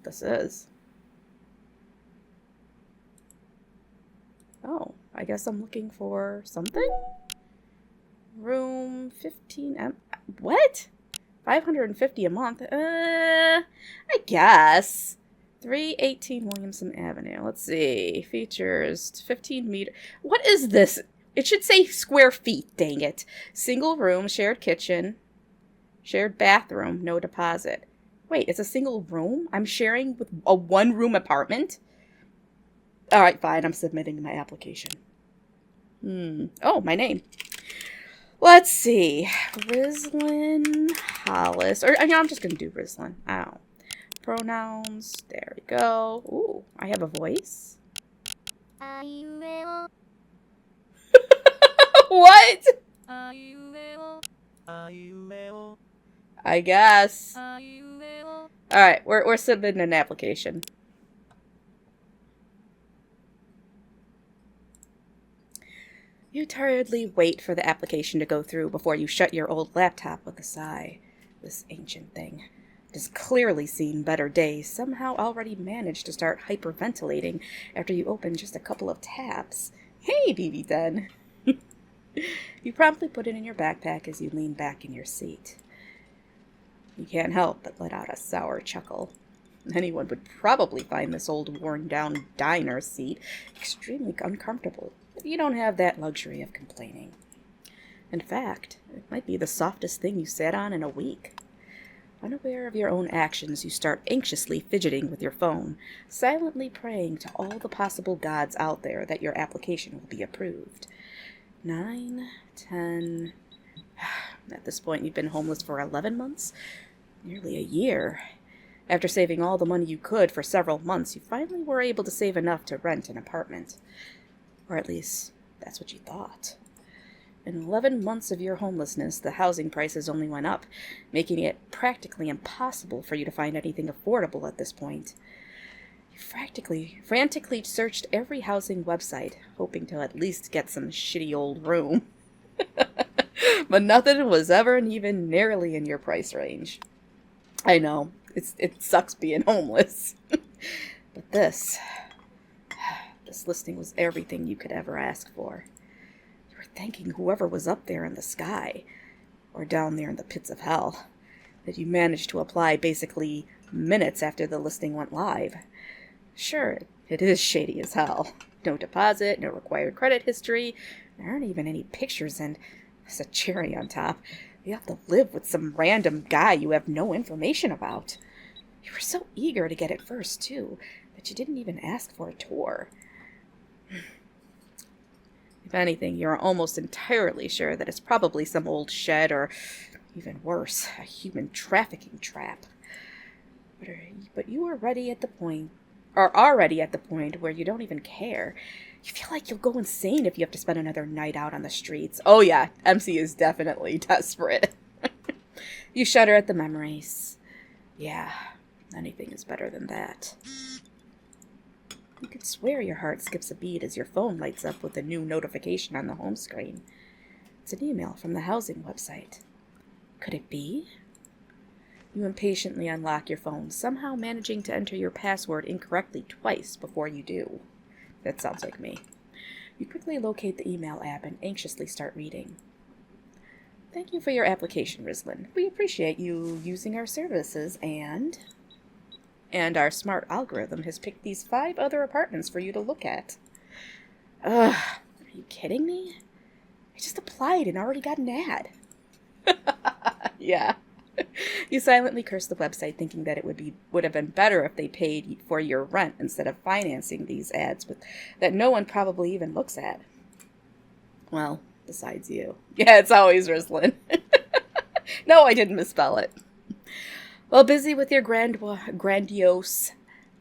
this is. Oh, I guess I'm looking for something? Room 15M. What? 550 a month? I guess. 318 Williamson Avenue. Let's see. Features 15 meter. What is this? It should say square feet, dang it. Single room, shared kitchen, shared bathroom, no deposit. Wait, it's a single room? I'm sharing with a one-room apartment? Alright, fine. I'm submitting my application. Oh, my name. Let's see. Rislin Hollis. Or, I'm just going to do Rislin. Oh. Pronouns. There we go. Ooh, I have a voice. What? I guess. Alright, we're submitting an application. You tiredly wait for the application to go through before you shut your old laptop with a sigh. This ancient thing has clearly seen better days, somehow already managed to start hyperventilating after you open just a couple of tabs. Hey, BB-10. You promptly put it in your backpack as you lean back in your seat. You can't help but let out a sour chuckle. Anyone would probably find this old worn-down diner seat extremely uncomfortable, but you don't have that luxury of complaining. In fact, it might be the softest thing you sat on in a week. Unaware of your own actions, you start anxiously fidgeting with your phone, silently praying to all the possible gods out there that your application will be approved. 9, 10... At this point, you've been homeless for 11 months? Nearly a year. After saving all the money you could for several months, you finally were able to save enough to rent an apartment. Or at least, that's what you thought. In 11 months of your homelessness, the housing prices only went up, making it practically impossible for you to find anything affordable at this point. You frantically searched every housing website, hoping to at least get some shitty old room. But nothing was ever even nearly in your price range. I know, it sucks being homeless. But this listing was everything you could ever ask for. You were thanking whoever was up there in the sky, or down there in the pits of hell, that you managed to apply basically minutes after the listing went live. Sure, it is shady as hell. No deposit, no required credit history, there aren't even any pictures, and as a cherry on top, you have to live with some random guy you have no information about. You were so eager to get it first, too, that you didn't even ask for a tour. If anything, you're almost entirely sure that it's probably some old shed or, even worse, a human trafficking trap. But you are already at the point where you don't even care. You feel like you'll go insane if you have to spend another night out on the streets. Oh yeah, MC is definitely desperate. You shudder at the memories. Yeah, anything is better than that. You could swear your heart skips a beat as your phone lights up with a new notification on the home screen. It's an email from the housing website. Could it be? You impatiently unlock your phone, somehow managing to enter your password incorrectly twice before you do. That sounds like me. You quickly locate the email app and anxiously start reading. Thank you for your application, Rislin. We appreciate you using our services and our smart algorithm has picked these 5 other apartments for you to look at. Ugh, are you kidding me? I just applied and already got an ad. Yeah. You silently curse the website, thinking that it would have been better if they paid for your rent instead of financing these ads that no one probably even looks at. Well, besides you. Yeah, it's always Rislin. No, I didn't misspell it. While busy with your grandiose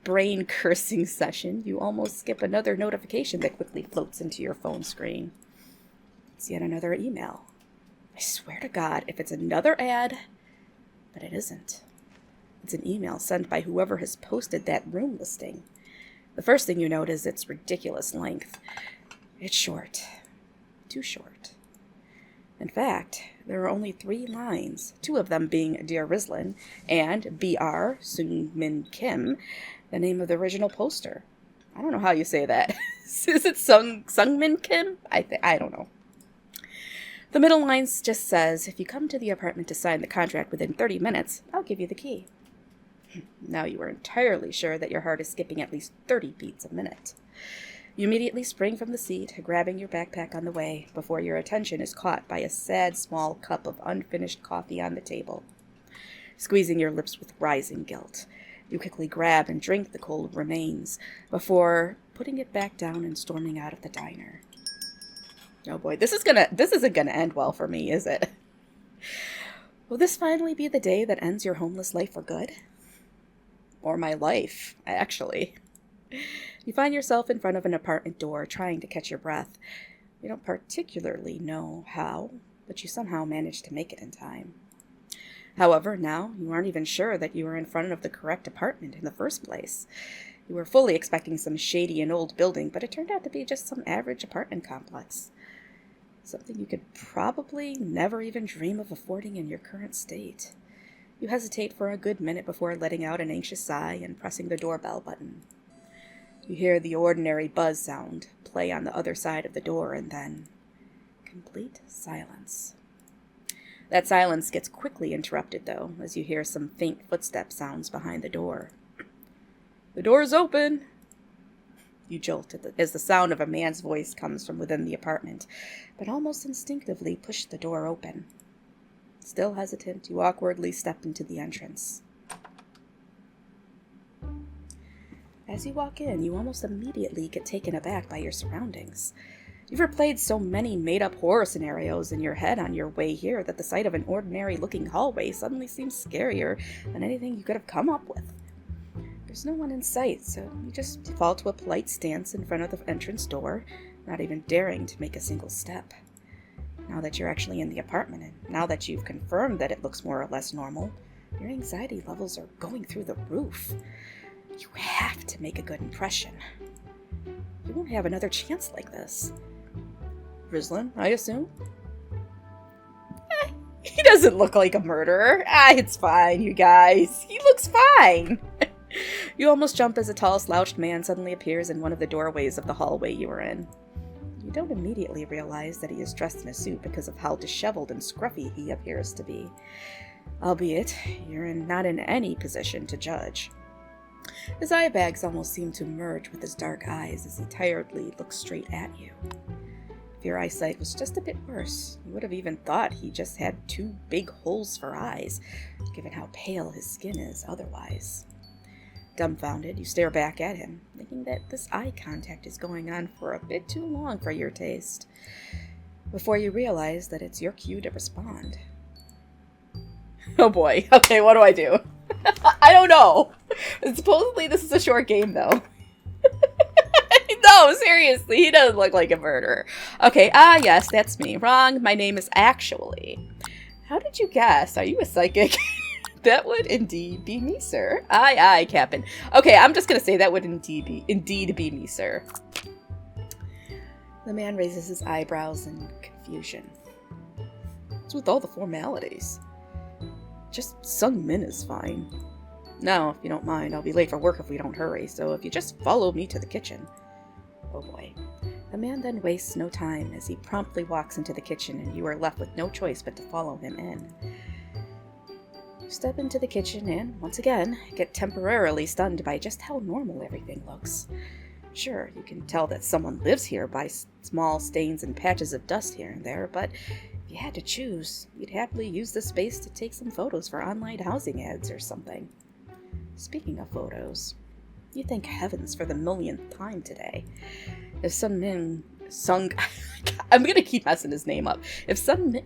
brain-cursing session, you almost skip another notification that quickly floats into your phone screen. It's yet another email. I swear to God, if it's another ad... But it isn't. It's an email sent by whoever has posted that room listing. The first thing you note is its ridiculous length. It's short. Too short. In fact, there are only 3 lines, 2 of them being Dear Rislin and B.R. Sungmin Kim, the name of the original poster. I don't know how you say that. Is it Sungmin Kim? I don't know. The middle lines just says, if you come to the apartment to sign the contract within 30 minutes, I'll give you the key. Now you are entirely sure that your heart is skipping at least 30 beats a minute. You immediately spring from the seat, grabbing your backpack on the way, before your attention is caught by a sad small cup of unfinished coffee on the table. Squeezing your lips with rising guilt, you quickly grab and drink the cold remains, before putting it back down and storming out of the diner. Oh boy, this isn't gonna end well for me, is it? Will this finally be the day that ends your homeless life for good? Or my life, actually. You find yourself in front of an apartment door, trying to catch your breath. You don't particularly know how, but you somehow manage to make it in time. However, now you aren't even sure that you are in front of the correct apartment in the first place. You were fully expecting some shady and old building, but it turned out to be just some average apartment complex. Something you could probably never even dream of affording in your current state. You hesitate for a good minute before letting out an anxious sigh and pressing the doorbell button. You hear the ordinary buzz sound play on the other side of the door, and then complete silence. That silence gets quickly interrupted, though, as you hear some faint footstep sounds behind the door. The door's open! You jolt as the sound of a man's voice comes from within the apartment, but almost instinctively push the door open. Still hesitant, you awkwardly step into the entrance. As you walk in, you almost immediately get taken aback by your surroundings. You've replayed so many made-up horror scenarios in your head on your way here that the sight of an ordinary-looking hallway suddenly seems scarier than anything you could have come up with. There's no one in sight, so you just fall to a polite stance in front of the entrance door, not even daring to make a single step. Now that you're actually in the apartment, and now that you've confirmed that it looks more or less normal, your anxiety levels are going through the roof. You have to make a good impression. You won't have another chance like this. Rislin, I assume? He doesn't look like a murderer. It's fine, you guys. He looks fine. You almost jump as a tall, slouched man suddenly appears in one of the doorways of the hallway you were in. You don't immediately realize that he is dressed in a suit because of how disheveled and scruffy he appears to be. Albeit, you're not in any position to judge. His eye bags almost seem to merge with his dark eyes as he tiredly looks straight at you. If your eyesight was just a bit worse, you would have even thought he just had 2 big holes for eyes, given how pale his skin is otherwise. Dumbfounded, you stare back at him, thinking that this eye contact is going on for a bit too long for your taste, before you realize that it's your cue to respond. Oh boy, okay, what do I do? I don't know. Supposedly this is a short game, though. No, seriously, he doesn't look like a murderer. Okay, yes, that's me. Wrong, my name is actually. How did you guess? Are you a psychic? That would indeed be me, sir. Aye, Captain. Okay, I'm just gonna say that would indeed be me, sir. The man raises his eyebrows in confusion. What's with all the formalities? Just Sung Min is fine. Now, if you don't mind, I'll be late for work if we don't hurry, so if you just follow me to the kitchen. Oh boy. The man then wastes no time as he promptly walks into the kitchen, and you are left with no choice but to follow him in. You step into the kitchen and, once again, get temporarily stunned by just how normal everything looks. Sure, you can tell that someone lives here by small stains and patches of dust here and there, but if you had to choose, you'd happily use the space to take some photos for online housing ads or something. Speaking of photos, you thank heavens for the millionth time today. If I'm gonna keep messing his name up. If Sung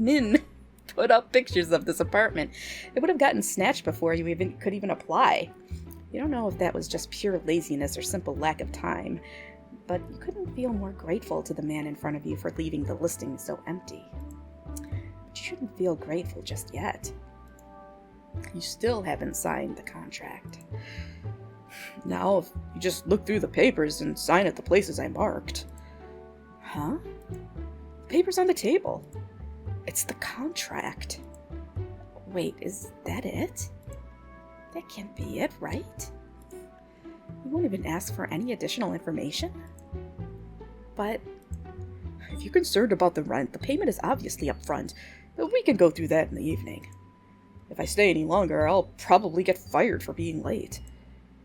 Min put up pictures of this apartment, it would have gotten snatched before you could even apply. You don't know if that was just pure laziness or simple lack of time, but you couldn't feel more grateful to the man in front of you for leaving the listing so empty. But you shouldn't feel grateful just yet. You still haven't signed the contract. Now, if you just look through the papers and sign at the places I marked. Huh? papers on the table. It's the contract. Wait, is that it? That can't be it, right? You won't even ask for any additional information? But if you're concerned about the rent, the payment is obviously up front, but we can go through that in the evening. If I stay any longer, I'll probably get fired for being late.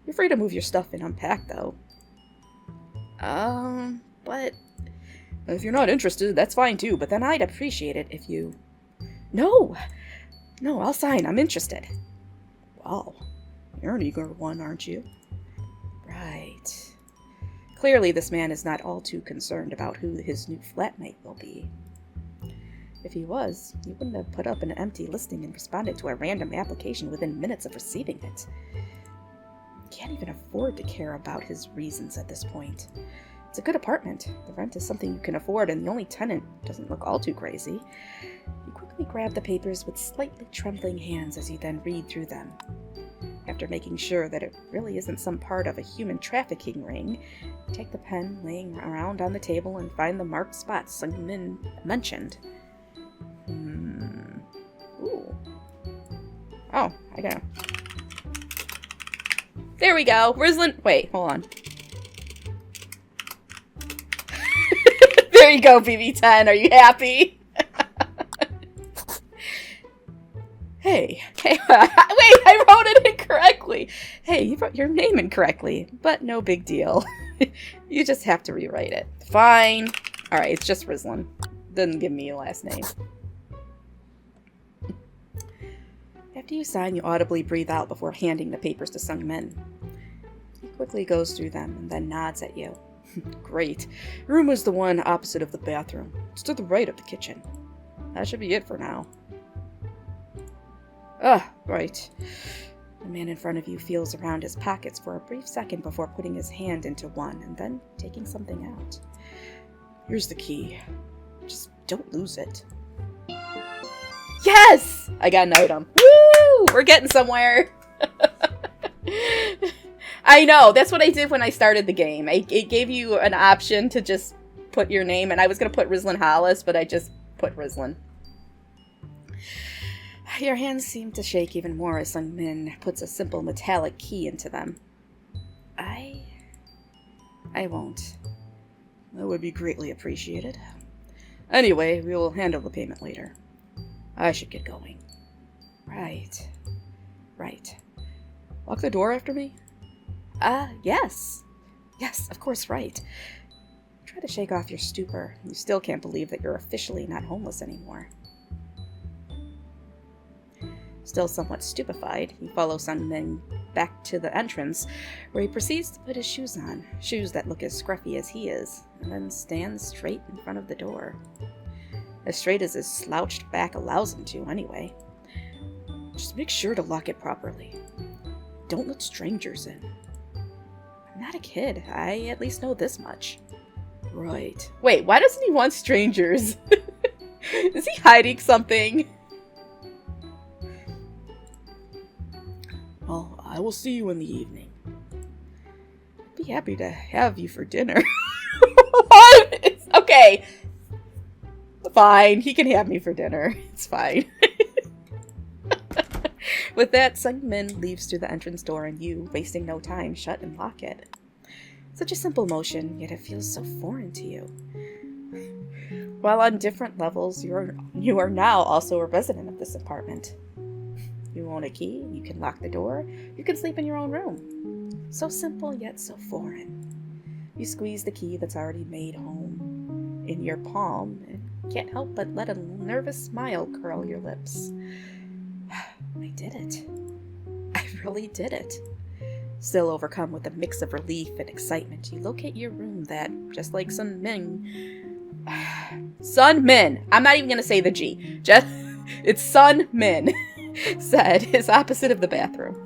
You're free to move your stuff and unpack, though. But if you're not interested, that's fine too, but then I'd appreciate it if you... No, I'll sign. I'm interested. Wow, you're an eager one, aren't you? Right. Clearly, this man is not all too concerned about who his new flatmate will be. If he was, he wouldn't have put up an empty listing and responded to a random application within minutes of receiving it. He can't even afford to care about his reasons at this point. It's a good apartment. The rent is something you can afford, and the only tenant doesn't look all too crazy. You quickly grab the papers with slightly trembling hands as you then read through them. After making sure that it really isn't some part of a human trafficking ring, you take the pen laying around on the table and find the marked spots Sung Min mentioned. Ooh. Oh, I gotta... There we go. Rislin... Wait, hold on. There you go, BB10. Are you happy? Hey, wait, I wrote it incorrectly. Hey, you wrote your name incorrectly, but no big deal. You just have to rewrite it. Fine. Alright, it's just Rislin. Didn't give me a last name. After you sign, you audibly breathe out before handing the papers to Sung Min. He quickly goes through them and then nods at you. Great. Your room is the one opposite of the bathroom. It's to the right of the kitchen. That should be it for now. Right. The man in front of you feels around his pockets for a brief second before putting his hand into one and then taking something out. Here's the key. Just don't lose it. Yes! I got an item. Woo! We're getting somewhere. I know. That's what I did when I started the game. It gave you an option to just put your name, and I was going to put Rislin Hollis, but I just put Rislin. Your hands seem to shake even more as Sung Min puts a simple metallic key into them. I won't. That would be greatly appreciated. Anyway, we will handle the payment later. I should get going. Right. Lock the door after me? Yes. Yes, of course, right. Try to shake off your stupor. You still can't believe that you're officially not homeless anymore. Still somewhat stupefied, you follow Sung Min back to the entrance, where he proceeds to put his shoes on, shoes that look as scruffy as he is, and then stands straight in front of the door. As straight as his slouched back allows him to, anyway. Just make sure to lock it properly. Don't let strangers in. I'm not a kid. I at least know this much. Right. Wait, why doesn't he want strangers? Is he hiding something? Well, I will see you in the evening. I'd be happy to have you for dinner. What? Okay. Fine, he can have me for dinner. It's fine. With that, Sung Min leaves through the entrance door and you, wasting no time, shut and lock it. Such a simple motion, yet it feels so foreign to you. While on different levels, you are now also a resident of this apartment. You own a key, you can lock the door, you can sleep in your own room. So simple, yet so foreign. You squeeze the key that's already made home in your palm and can't help but let a nervous smile curl your lips. I did it. I really did it. Still overcome with a mix of relief and excitement, you locate your room that, just like Sung Min... Sung Min! I'm not even going to say the G. It's Sung Min, said, is opposite of the bathroom.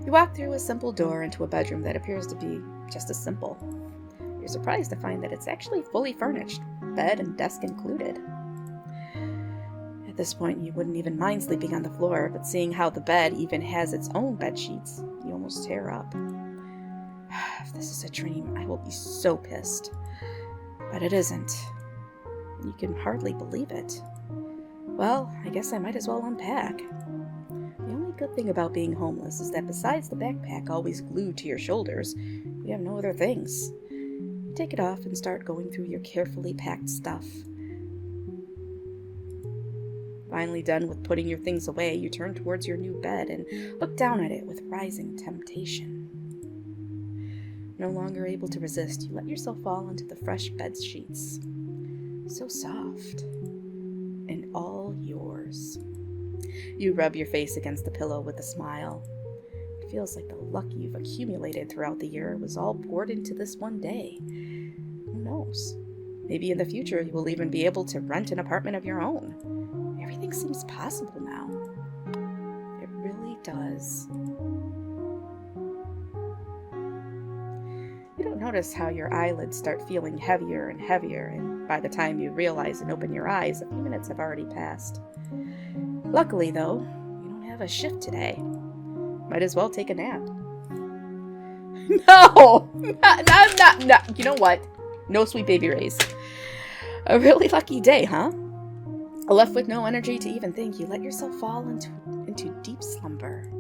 You walk through a simple door into a bedroom that appears to be just as simple. You're surprised to find that it's actually fully furnished, bed and desk included. At this point, you wouldn't even mind sleeping on the floor, but seeing how the bed even has its own bed sheets, you almost tear up. If this is a dream, I will be so pissed. But it isn't. You can hardly believe it. Well, I guess I might as well unpack. The only good thing about being homeless is that besides the backpack always glued to your shoulders, you have no other things. You take it off and start going through your carefully packed stuff. Finally done with putting your things away, you turn towards your new bed and look down at it with rising temptation. No longer able to resist, you let yourself fall into the fresh bed sheets. So soft. And all yours. You rub your face against the pillow with a smile. It feels like the luck you've accumulated throughout the year was all poured into this one day. Who knows? Maybe in the future you will even be able to rent an apartment of your own. Everything seems possible now. It really does. You don't notice how your eyelids start feeling heavier and heavier, and by the time you realize and open your eyes, a few minutes have already passed. Luckily, though, you don't have a shift today. Might as well take a nap. No! No. You know what? No Sweet Baby Rays. A really lucky day, huh? Left with no energy to even think, you let yourself fall into deep slumber.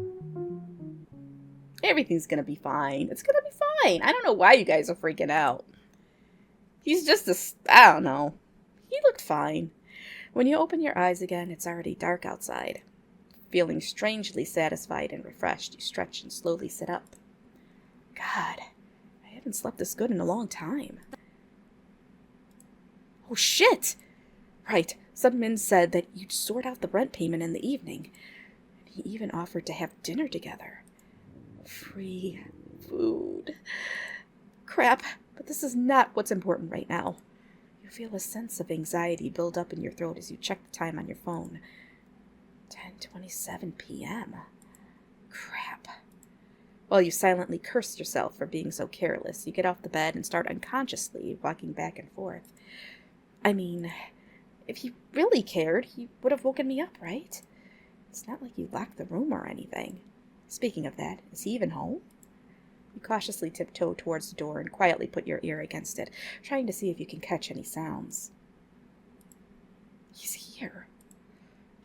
Everything's gonna be fine. It's gonna be fine. I don't know why you guys are freaking out. He's just I don't know. He looked fine. When you open your eyes again, it's already dark outside. Feeling strangely satisfied and refreshed, you stretch and slowly sit up. God, I haven't slept this good in a long time. Oh shit! Right, Sudman said that you'd sort out the rent payment in the evening. And he even offered to have dinner together. Free food. Crap, but this is not what's important right now. You feel a sense of anxiety build up in your throat as you check the time on your phone. 10:27 p.m. Crap. While you silently curse yourself for being so careless, you get off the bed and start unconsciously walking back and forth. I mean, if he really cared, he would have woken me up, right? It's not like you locked the room or anything. Speaking of that, is he even home? You cautiously tiptoe towards the door and quietly put your ear against it, trying to see if you can catch any sounds. He's here.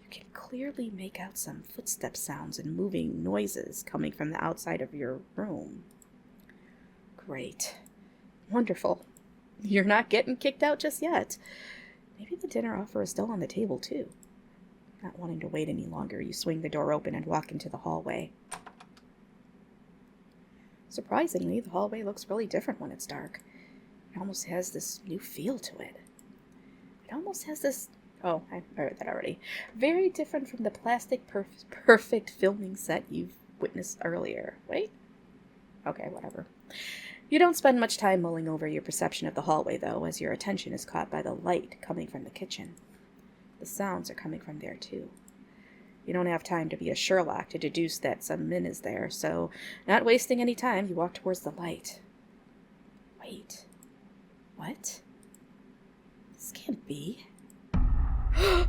You can clearly make out some footstep sounds and moving noises coming from the outside of your room. Great. Wonderful. You're not getting kicked out just yet. Maybe the dinner offer is still on the table, too. Not wanting to wait any longer, you swing the door open and walk into the hallway. Surprisingly, the hallway looks really different when it's dark. It almost has this new feel to it. It almost has this... Oh, I heard that already. Very different from the plastic perfect filming set you've witnessed earlier. Wait? Okay, whatever. You don't spend much time mulling over your perception of the hallway, though, as your attention is caught by the light coming from the kitchen. The sounds are coming from there, too. You don't have time to be a Sherlock to deduce that some min is there, so, not wasting any time, you walk towards the light. Wait. What? This can't be. Wait,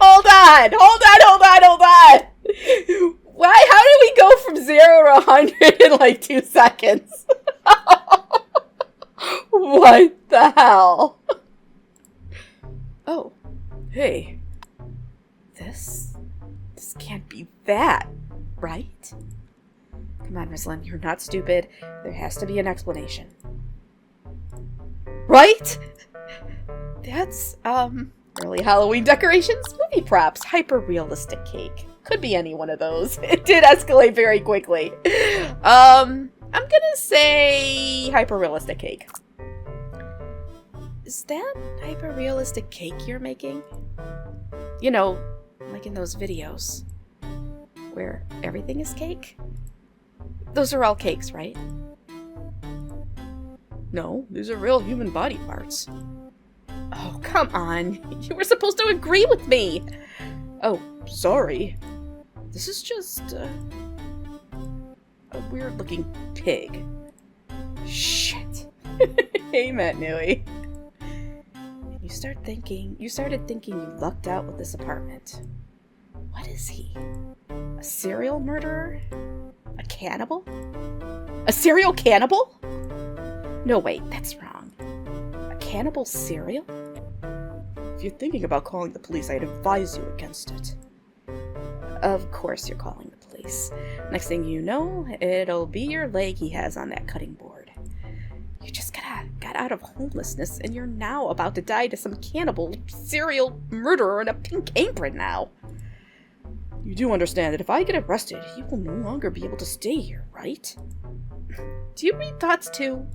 hold on! Hold on! Why? How did we go from 0 to 100 in like 2 seconds? What the hell? Oh, hey. This can't be that, right? Come on, Rislin, you're not stupid. There has to be an explanation. Right? That's, early Halloween decorations, movie props, hyper-realistic cake. Could be any one of those. It did escalate very quickly. I'm gonna say hyper-realistic cake. Is that hyper-realistic cake you're making? You know, like in those videos where everything is cake? Those are all cakes, right? No, these are real human body parts. Oh, come on. You were supposed to agree with me. Oh, sorry. This is just a weird-looking pig. Shit. Hey, Matt Newey. You started thinking you lucked out with this apartment. What is he? A serial murderer? A cannibal? A serial cannibal? No, wait, that's wrong. A cannibal cereal? If you're thinking about calling the police, I'd advise you against it. Of course you're calling the police. Next thing you know, it'll be your leg he has on that cutting board. You just got out of homelessness, and you're now about to die to some cannibal serial murderer in a pink apron now. You do understand that if I get arrested, you will no longer be able to stay here, right? Do you read thoughts too?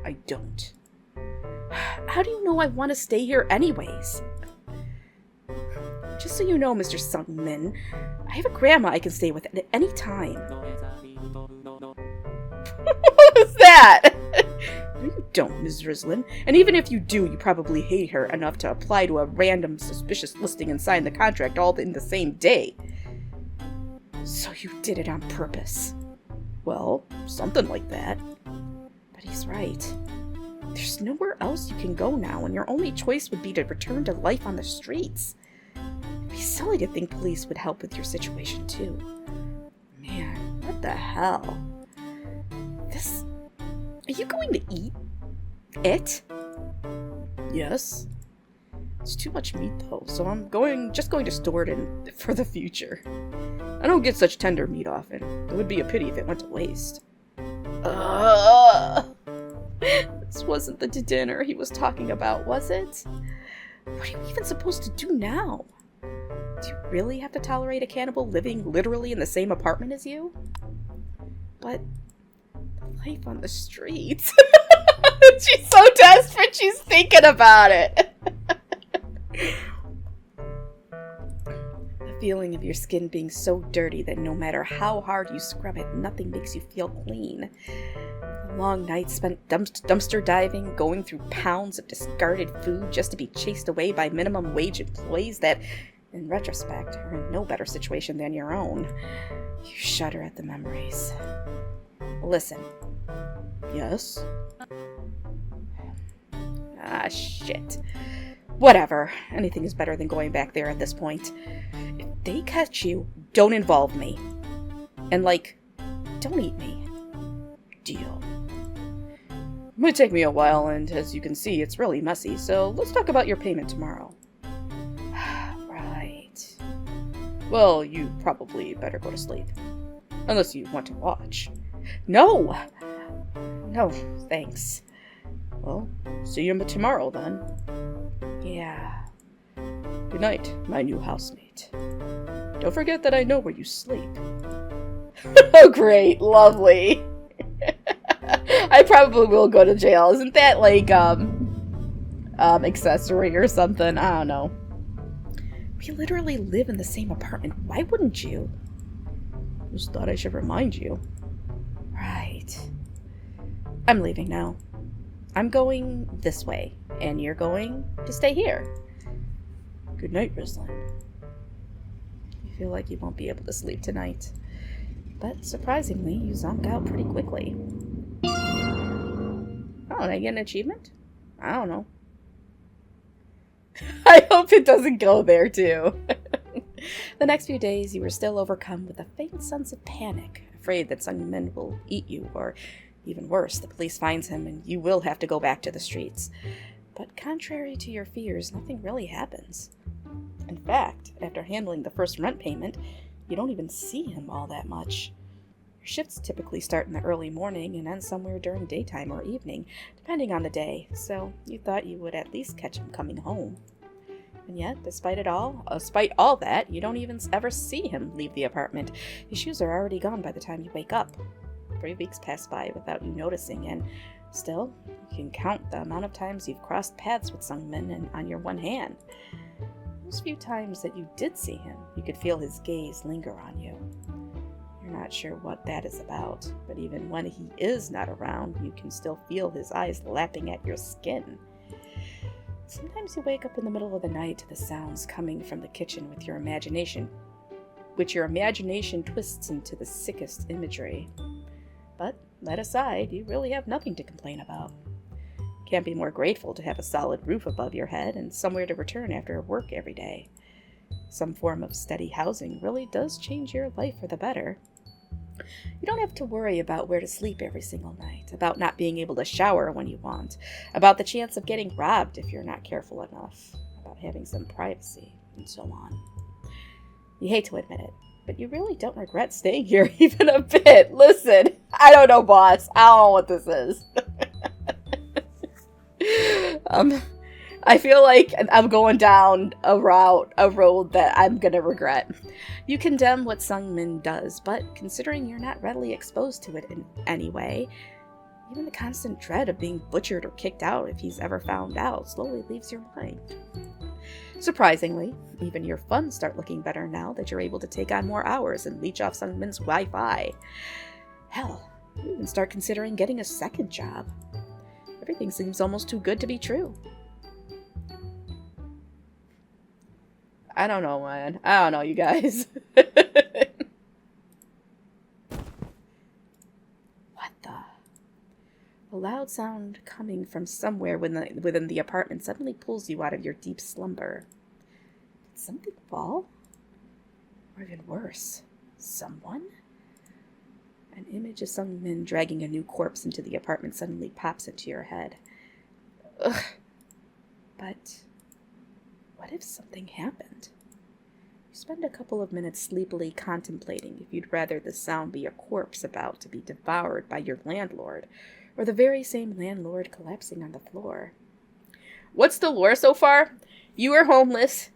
I don't. How do you know I want to stay here anyways? Just so you know, Mr. Sung-min, I have a grandma I can stay with at any time. What was that? No, you don't, Ms. Rislin. And even if you do, you probably hate her enough to apply to a random suspicious listing and sign the contract all in the same day. So you did it on purpose. Well, something like that. But he's right. There's nowhere else you can go now, and your only choice would be to return to life on the streets. It'd be silly to think police would help with your situation, too. Man, what the hell? Are you going to eat it? Yes. It's too much meat, though, so I'm just going to store it in for the future. I don't get such tender meat often. It would be a pity if it went to waste. This wasn't the dinner he was talking about, was it? What are you even supposed to do now? Do you really have to tolerate a cannibal living literally in the same apartment as you? But life on the streets. She's so desperate, she's thinking about it. The feeling of your skin being so dirty that no matter how hard you scrub it, nothing makes you feel clean. The long nights spent dumpster diving, going through pounds of discarded food just to be chased away by minimum wage employees that, in retrospect, are in no better situation than your own. You shudder at the memories. Listen. Yes? Ah, shit. Whatever. Anything is better than going back there at this point. If they catch you, don't involve me. And, don't eat me. Deal. It might take me a while, and as you can see, it's really messy, so let's talk about your payment tomorrow. Right. Well, you probably better go to sleep. Unless you want to watch. No! No, thanks. Well, see you tomorrow, then. Yeah. Good night, my new housemate. Don't forget that I know where you sleep. Oh, great. Lovely. I probably will go to jail. Isn't that accessory or something? I don't know. We literally live in the same apartment. Why wouldn't you? Just thought I should remind you. Right. I'm leaving now. I'm going this way, and you're going to stay here. Good night, Rislin. You feel like you won't be able to sleep tonight. But surprisingly, you zonk out pretty quickly. Oh, did I get an achievement? I don't know. I hope it doesn't go there, too. The next few days, you were still overcome with a faint sense of panic, afraid that Sung-min will eat you, or even worse, the police finds him and you will have to go back to the streets. But contrary to your fears, nothing really happens. In fact, after handling the first rent payment, you don't even see him all that much. Your shifts typically start in the early morning and end somewhere during daytime or evening, depending on the day, so you thought you would at least catch him coming home. And yet, despite all that, you don't even ever see him leave the apartment. His shoes are already gone by the time you wake up. 3 weeks pass by without you noticing, and still, you can count the amount of times you've crossed paths with Sung-min on your one hand. Those few times that you did see him, you could feel his gaze linger on you. You're not sure what that is about, but even when he is not around, you can still feel his eyes lapping at your skin. Sometimes you wake up in the middle of the night to the sounds coming from the kitchen which your imagination twists into the sickest imagery. But, that aside, you really have nothing to complain about. Can't be more grateful to have a solid roof above your head and somewhere to return after work every day. Some form of steady housing really does change your life for the better. You don't have to worry about where to sleep every single night, about not being able to shower when you want, about the chance of getting robbed if you're not careful enough, about having some privacy, and so on. You hate to admit it, but you really don't regret staying here even a bit. Listen, I don't know, boss. I don't know what this is. I feel like I'm going down a road that I'm gonna regret. You condemn what Sung-min does, but considering you're not readily exposed to it in any way, even the constant dread of being butchered or kicked out if he's ever found out slowly leaves your mind. Surprisingly, even your funds start looking better now that you're able to take on more hours and leech off Sung-min's Wi-Fi. Hell, you even start considering getting a second job. Everything seems almost too good to be true. I don't know, man. I don't know, you guys. What the? A loud sound coming from somewhere within the apartment suddenly pulls you out of your deep slumber. Did something fall? Or even worse, someone? An image of Sung-min dragging a new corpse into the apartment suddenly pops into your head. Ugh. But what if something happened? You spend a couple of minutes sleepily contemplating if you'd rather the sound be a corpse about to be devoured by your landlord, or the very same landlord collapsing on the floor. What's the lore so far? You are homeless.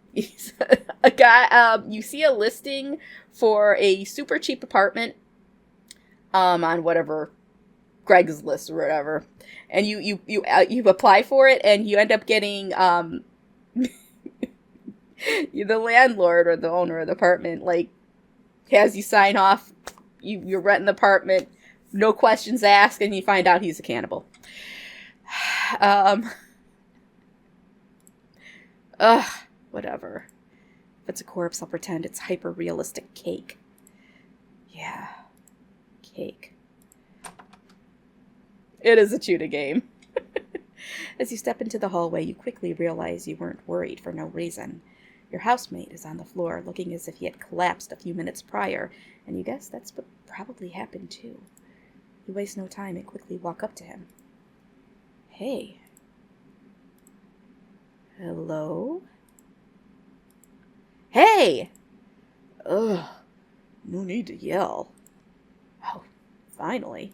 A guy. You see a listing for a super cheap apartment. On whatever Craigslist or whatever, and you apply for it, and you end up getting the landlord or the owner of the apartment has you sign off. You're renting the apartment, no questions asked, and you find out he's a cannibal. Whatever. If it's a corpse, I'll pretend it's hyper-realistic cake. Yeah. Cake. It is a Chudah game. As you step into the hallway, you quickly realize you weren't worried for no reason. Your housemate is on the floor, looking as if he had collapsed a few minutes prior, and you guess that's what probably happened too. You waste no time and quickly walk up to him. Hey. Hello? Hey! Ugh. No need to yell. Oh, finally.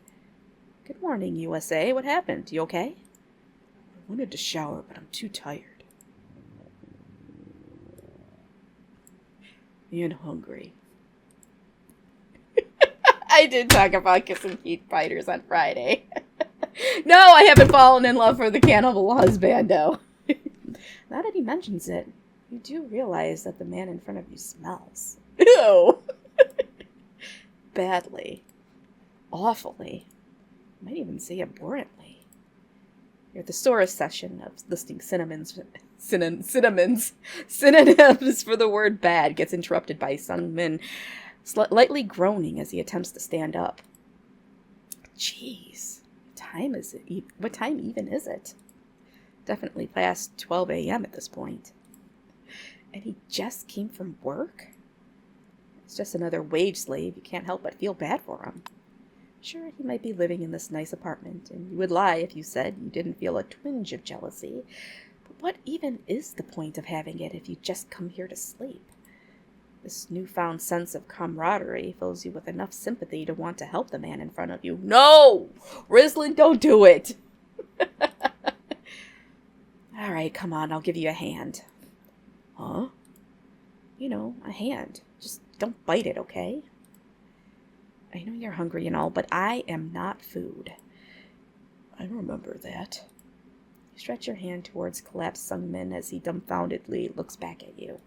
Good morning, USA. What happened? You okay? I wanted to shower, but I'm too tired. And hungry. I did talk about kissing feet fighters on Friday. No, I haven't fallen in love for the cannibal husbando. Now that he mentions it, you do realize that the man in front of you smells. Ew! Badly. Awfully. I might even say abhorrently. Your thesaurus session of listing synonyms for the word bad gets interrupted by Sung-min lightly groaning as he attempts to stand up. Jeez. What time even is it? Definitely past 12 a.m. at this point. And he just came from work? It's just another wage slave. You can't help but feel bad for him. Sure, he might be living in this nice apartment, and you would lie if you said you didn't feel a twinge of jealousy. But what even is the point of having it if you just come here to sleep? This newfound sense of camaraderie fills you with enough sympathy to want to help the man in front of you. No! Rislin, don't do it! All right, come on, I'll give you a hand. Huh? You know, a hand. Just don't bite it, okay? I know you're hungry and all, but I am not food. I remember that. You stretch your hand towards collapsed Sung-min as he dumbfoundedly looks back at you.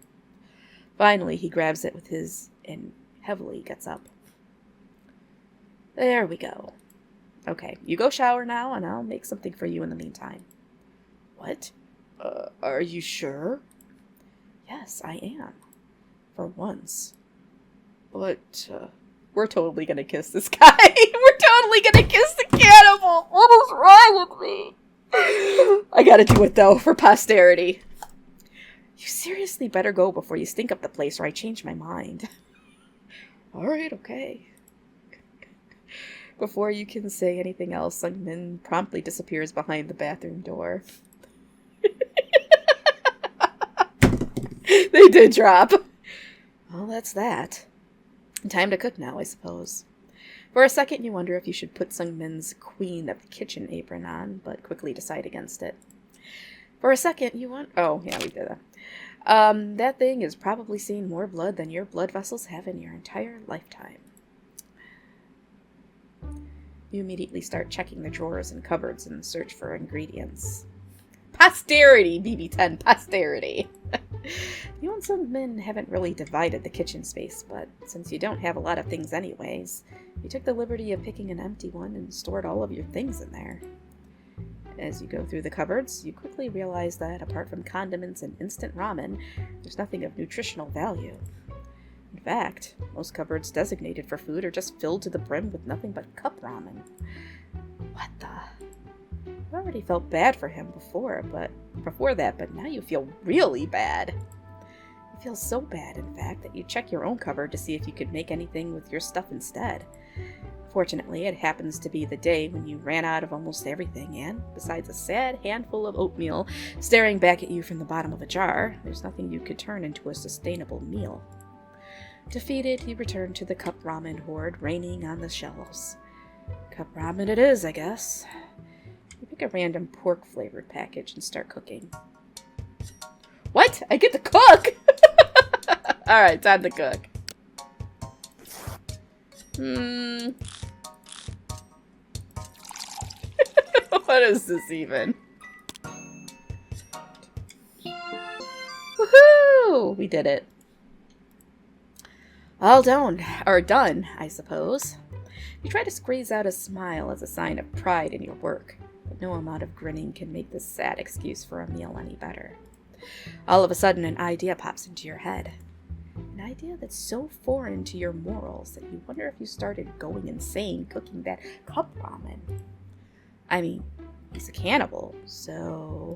Finally, he grabs it with his and heavily gets up. There we go. Okay, you go shower now, and I'll make something for you in the meantime. What? Are you sure? Yes, I am. For once. But, we're totally gonna kiss this guy. We're totally gonna kiss the cannibal. What is wrong with me? I gotta do it, though, for posterity. You seriously better go before you stink up the place or I change my mind. Alright, okay. Before you can say anything else, Sung Min promptly disappears behind the bathroom door. They did drop. Well, that's that. Time to cook now, I suppose. For a second, you wonder if you should put Sung Min's Queen of the Kitchen apron on, but quickly decide against it. For a second, you want... Oh, yeah, we did that. That thing has probably seen more blood than your blood vessels have in your entire lifetime. You immediately start checking the drawers and cupboards in search for ingredients. Posterity, BB10, posterity! You and Sung Min haven't really divided the kitchen space, but since you don't have a lot of things anyways, you took the liberty of picking an empty one and stored all of your things in there. As you go through the cupboards, you quickly realize that apart from condiments and instant ramen, there's nothing of nutritional value. In fact, most cupboards designated for food are just filled to the brim with nothing but cup ramen. What the... I already felt bad for him before that, but now you feel really bad. You feel so bad, in fact, that you check your own cupboard to see if you could make anything with your stuff instead. Fortunately, it happens to be the day when you ran out of almost everything, and besides a sad handful of oatmeal staring back at you from the bottom of a jar, there's nothing you could turn into a sustainable meal. Defeated, you return to the cup ramen hoard raining on the shelves. Cup ramen it is, I guess. You pick a random pork-flavored package and start cooking. What? I get to cook?! Alright, time to cook. What is this even? Woohoo! We did it. All done, I suppose. You try to squeeze out a smile as a sign of pride in your work, but no amount of grinning can make this sad excuse for a meal any better. All of a sudden, an idea pops into your head. An idea that's so foreign to your morals that you wonder if you started going insane cooking that cup ramen. I mean, he's a cannibal, so...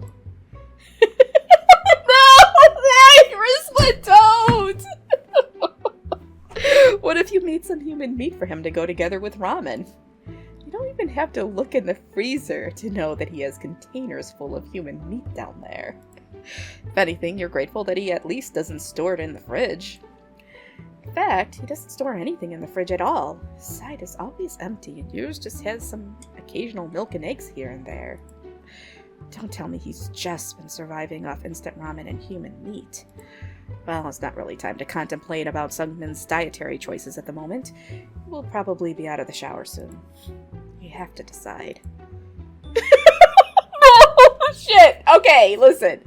No! Risla, don't! What if you made some human meat for him to go together with ramen? You don't even have to look in the freezer to know that he has containers full of human meat down there. If anything, you're grateful that he at least doesn't store it in the fridge. In fact, he doesn't store anything in the fridge at all. His side is always empty, and yours just has some occasional milk and eggs here and there. Don't tell me he's just been surviving off instant ramen and human meat. Well, it's not really time to contemplate about Sung Min's dietary choices at the moment. He will probably be out of the shower soon. You have to decide. Oh, shit! Okay, listen.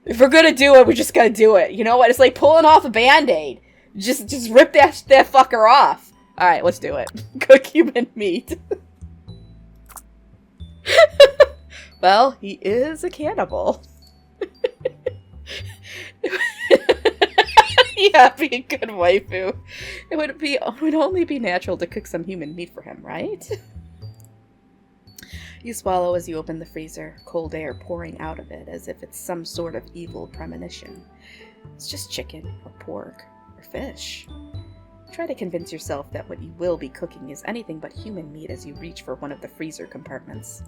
If we're gonna do it, we're just gonna do it. You know what? It's like pulling off a Band-Aid. Just rip that fucker off. Alright, let's do it. Cook human meat. Well, he is a cannibal. Yeah, be a good waifu. It would only be natural to cook some human meat for him, right? You swallow as you open the freezer, cold air pouring out of it as if it's some sort of evil premonition. It's just chicken, or pork, or fish. Try to convince yourself that what you will be cooking is anything but human meat as you reach for one of the freezer compartments.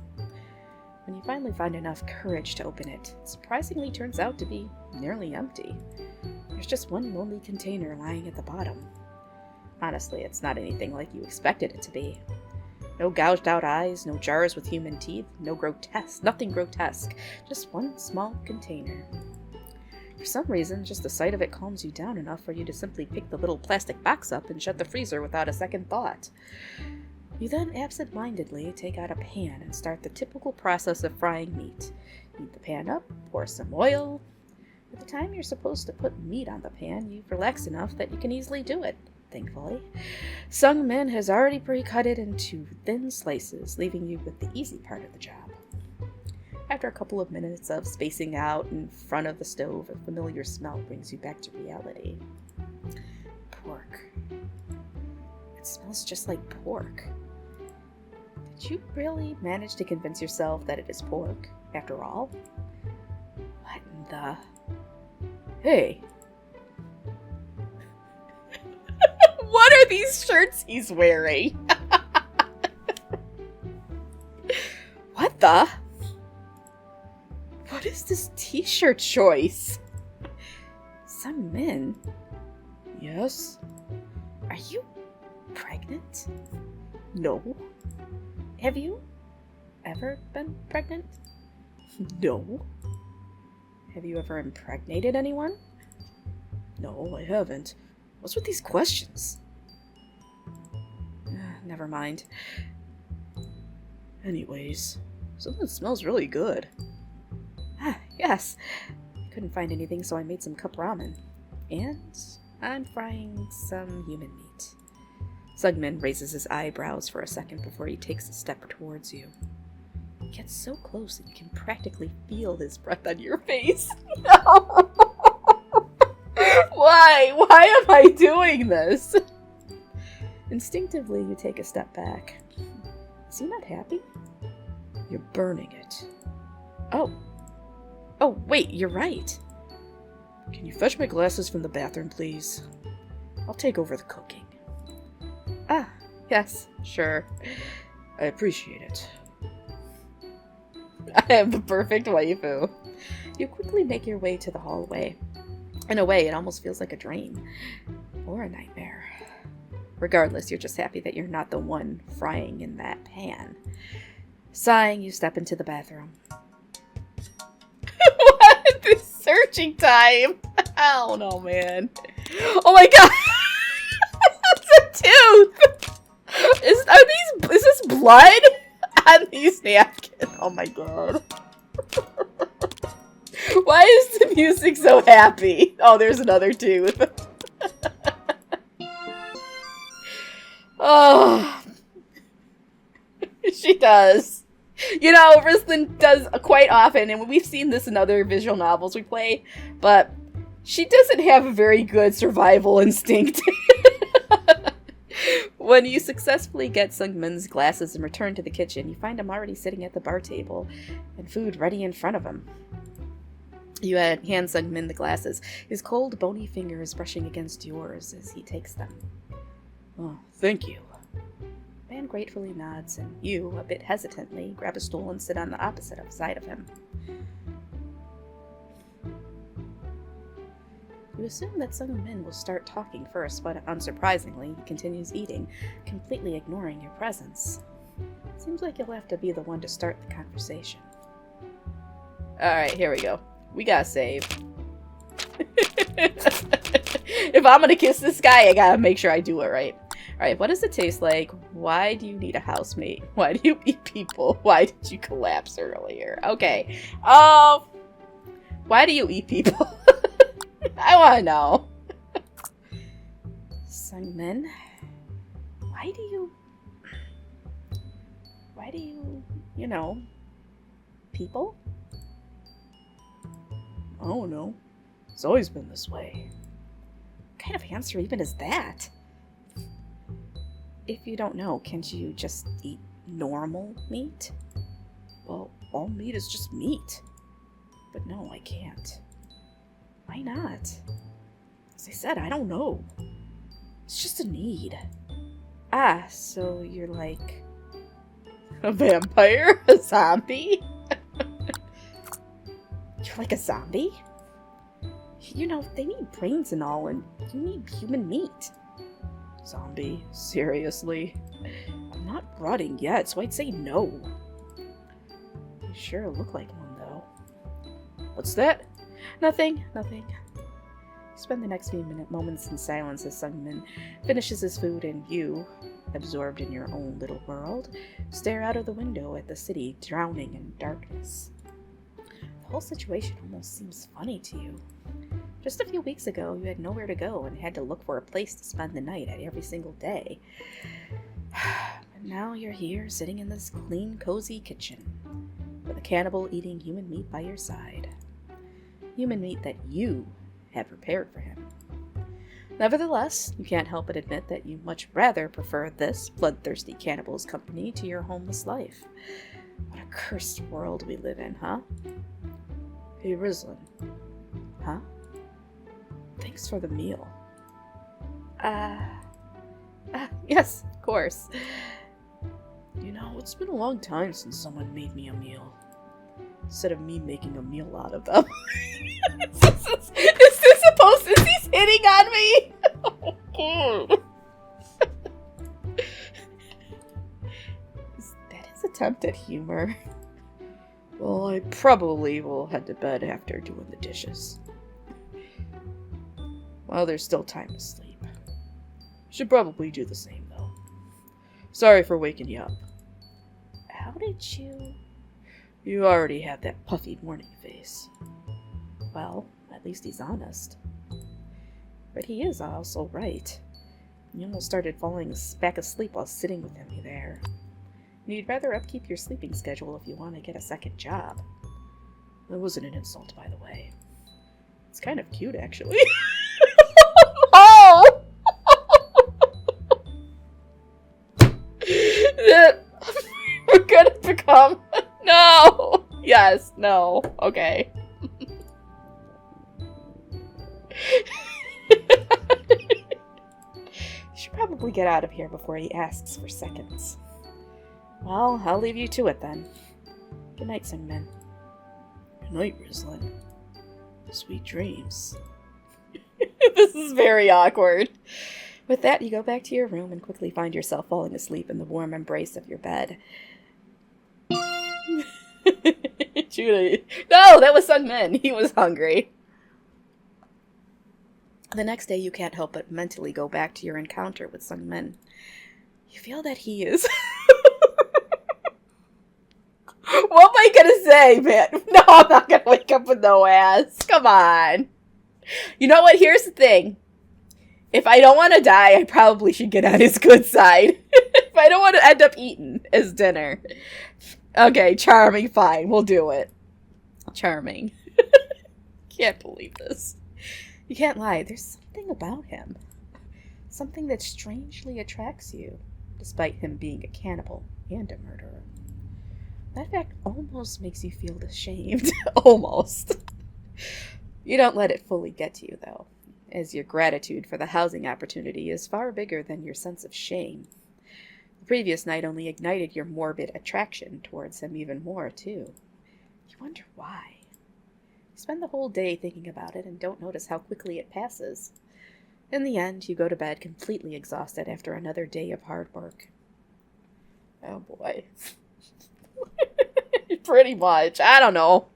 When you finally find enough courage to open it, it surprisingly turns out to be nearly empty. There's just one lonely container lying at the bottom. Honestly, it's not anything like you expected it to be. No gouged out eyes, no jars with human teeth, nothing grotesque, just one small container. For some reason, just the sight of it calms you down enough for you to simply pick the little plastic box up and shut the freezer without a second thought. You then absent-mindedly take out a pan and start the typical process of frying meat. Heat the pan up, pour some oil. By the time you're supposed to put meat on the pan, you've relaxed enough that you can easily do it. Thankfully, Sung Min has already pre-cut it into thin slices, leaving you with the easy part of the job. After a couple of minutes of spacing out in front of the stove, a familiar smell brings you back to reality. Pork. It smells just like pork. Did you really manage to convince yourself that it is pork, after all? What in the... Hey! What are these shirts he's wearing. What the? What is this t-shirt choice? Sungmin. Yes? Are you pregnant? No. Have you ever been pregnant? No. Have you ever impregnated anyone? No, I haven't. What's with these questions? Never mind. Anyways, something smells really good. Ah, yes. I couldn't find anything, so I made some cup ramen. And I'm frying some human meat. Sungmin raises his eyebrows for a second before he takes a step towards you. He gets so close that you can practically feel his breath on your face. No! Why? Why am I doing this? Instinctively, you take a step back. Is he not happy? You're burning it. Oh. Oh, wait, you're right. Can you fetch my glasses from the bathroom, please? I'll take over the cooking. Ah, yes, sure. I appreciate it. I am the perfect waifu. You quickly make your way to the hallway. In a way, it almost feels like a dream. Or a nightmare. Regardless, you're just happy that you're not the one frying in that pan. Sighing, you step into the bathroom. What? This searching time! I don't know, man. Oh my god! That's a tooth! Is this blood on these napkins? Oh my god. Why is the music so happy? Oh, there's another tooth. Oh. She does. You know, Rislin does quite often, and we've seen this in other visual novels we play, but she doesn't have a very good survival instinct. When you successfully get Sungmin's glasses and return to the kitchen, you find him already sitting at the bar table, and food ready in front of him. You hand Sungmin the glasses, his cold, bony fingers brushing against yours as he takes them. Oh, thank you. Man gratefully nods, and you, a bit hesitantly, grab a stool and sit on the opposite side of him. You assume that Sungmin will start talking first, but unsurprisingly, he continues eating, completely ignoring your presence. Seems like you'll have to be the one to start the conversation. Alright, here we go. We gotta save. If I'm gonna kiss this guy, I gotta make sure I do it right. Alright, what does it taste like? Why do you need a housemate? Why do you eat people? Why did you collapse earlier? Okay. Why do you eat people? I wanna know. Sungmin, why do you, people? I don't know. It's always been this way. What kind of answer even is that? If you don't know, can't you just eat normal meat? Well, all meat is just meat. But no, I can't. Why not? As I said, I don't know. It's just a need. Ah, so you're like a vampire? A zombie? You're like a zombie? You know, they need brains and all, and you need human meat. Zombie? Seriously? I'm not rotting yet, so I'd say no. You sure look like one, though. What's that? Nothing. You spend the next few moments in silence as Sungmin finishes his food, and you, absorbed in your own little world, stare out of the window at the city drowning in darkness. The whole situation almost seems funny to you. Just a few weeks ago, you had nowhere to go and had to look for a place to spend the night at every single day. But now you're here, sitting in this clean, cozy kitchen, with a cannibal eating human meat by your side. Human meat that you had prepared for him. Nevertheless, you can't help but admit that you much rather prefer this bloodthirsty cannibal's company to your homeless life. What a cursed world we live in, huh? Hey, Rislin. Huh? Thanks for the meal. Yes, of course. You know, it's been a long time since someone made me a meal. Instead of me making a meal out of them. Is this supposed to... Is he hitting on me? That is attempt at humor. Well, I probably will head to bed after doing the dishes. While there's still time to sleep. Should probably do the same, though. Sorry for waking you up. How did you... You already have that puffy morning face. Well, at least he's honest. But he is also right. You almost started falling back asleep while sitting with him there. And you'd rather upkeep your sleeping schedule if you want to get a second job. That wasn't an insult, by the way. It's kind of cute, actually. Oh! We're gonna become... No! Yes, no. Okay. You should probably get out of here before he asks for seconds. Well, I'll leave you to it then. Good night, Singman. Good night, Rizlin. Sweet dreams. This is very awkward. With that, you go back to your room and quickly find yourself falling asleep in the warm embrace of your bed. Chudah. No, that was Sungmin. He was hungry. The next day, you can't help but mentally go back to your encounter with Sungmin. You feel that he is... What am I gonna say, man? No, I'm not gonna wake up with no ass. Come on. You know what? Here's the thing. If I don't want to die, I probably should get on his good side. If I don't want to end up eating as dinner. Okay, charming, fine. We'll do it. Charming. Can't believe this. You can't lie. There's something about him. Something that strangely attracts you, despite him being a cannibal and a murderer. That fact almost makes you feel ashamed. Almost. You don't let it fully get to you, though, as your gratitude for the housing opportunity is far bigger than your sense of shame. The previous night only ignited your morbid attraction towards him even more, too. You wonder why. You spend the whole day thinking about it and don't notice how quickly it passes. In the end, you go to bed completely exhausted after another day of hard work. Oh boy. Pretty much. I don't know.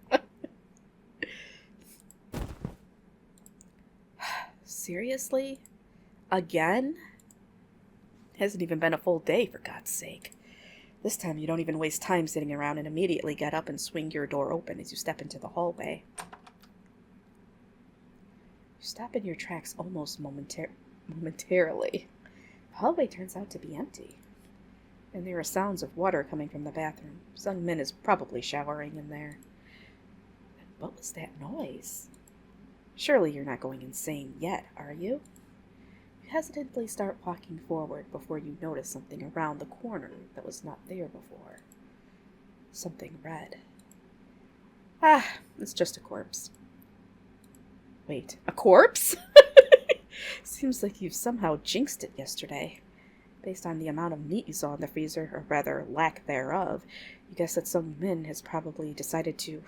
Seriously? Again? It hasn't even been a full day, for God's sake. This time you don't even waste time sitting around and immediately get up and swing your door open as you step into the hallway. You stop in your tracks almost momentarily. The hallway turns out to be empty. And there are sounds of water coming from the bathroom. Sungmin is probably showering in there. And what was that noise? Surely you're not going insane yet, are you? You hesitantly start walking forward before you notice something around the corner that was not there before. Something red. Ah, it's just a corpse. Wait, a corpse? Seems like you've somehow jinxed it yesterday. Based on the amount of meat you saw in the freezer, or rather lack thereof, you guess that Sungmin has probably decided to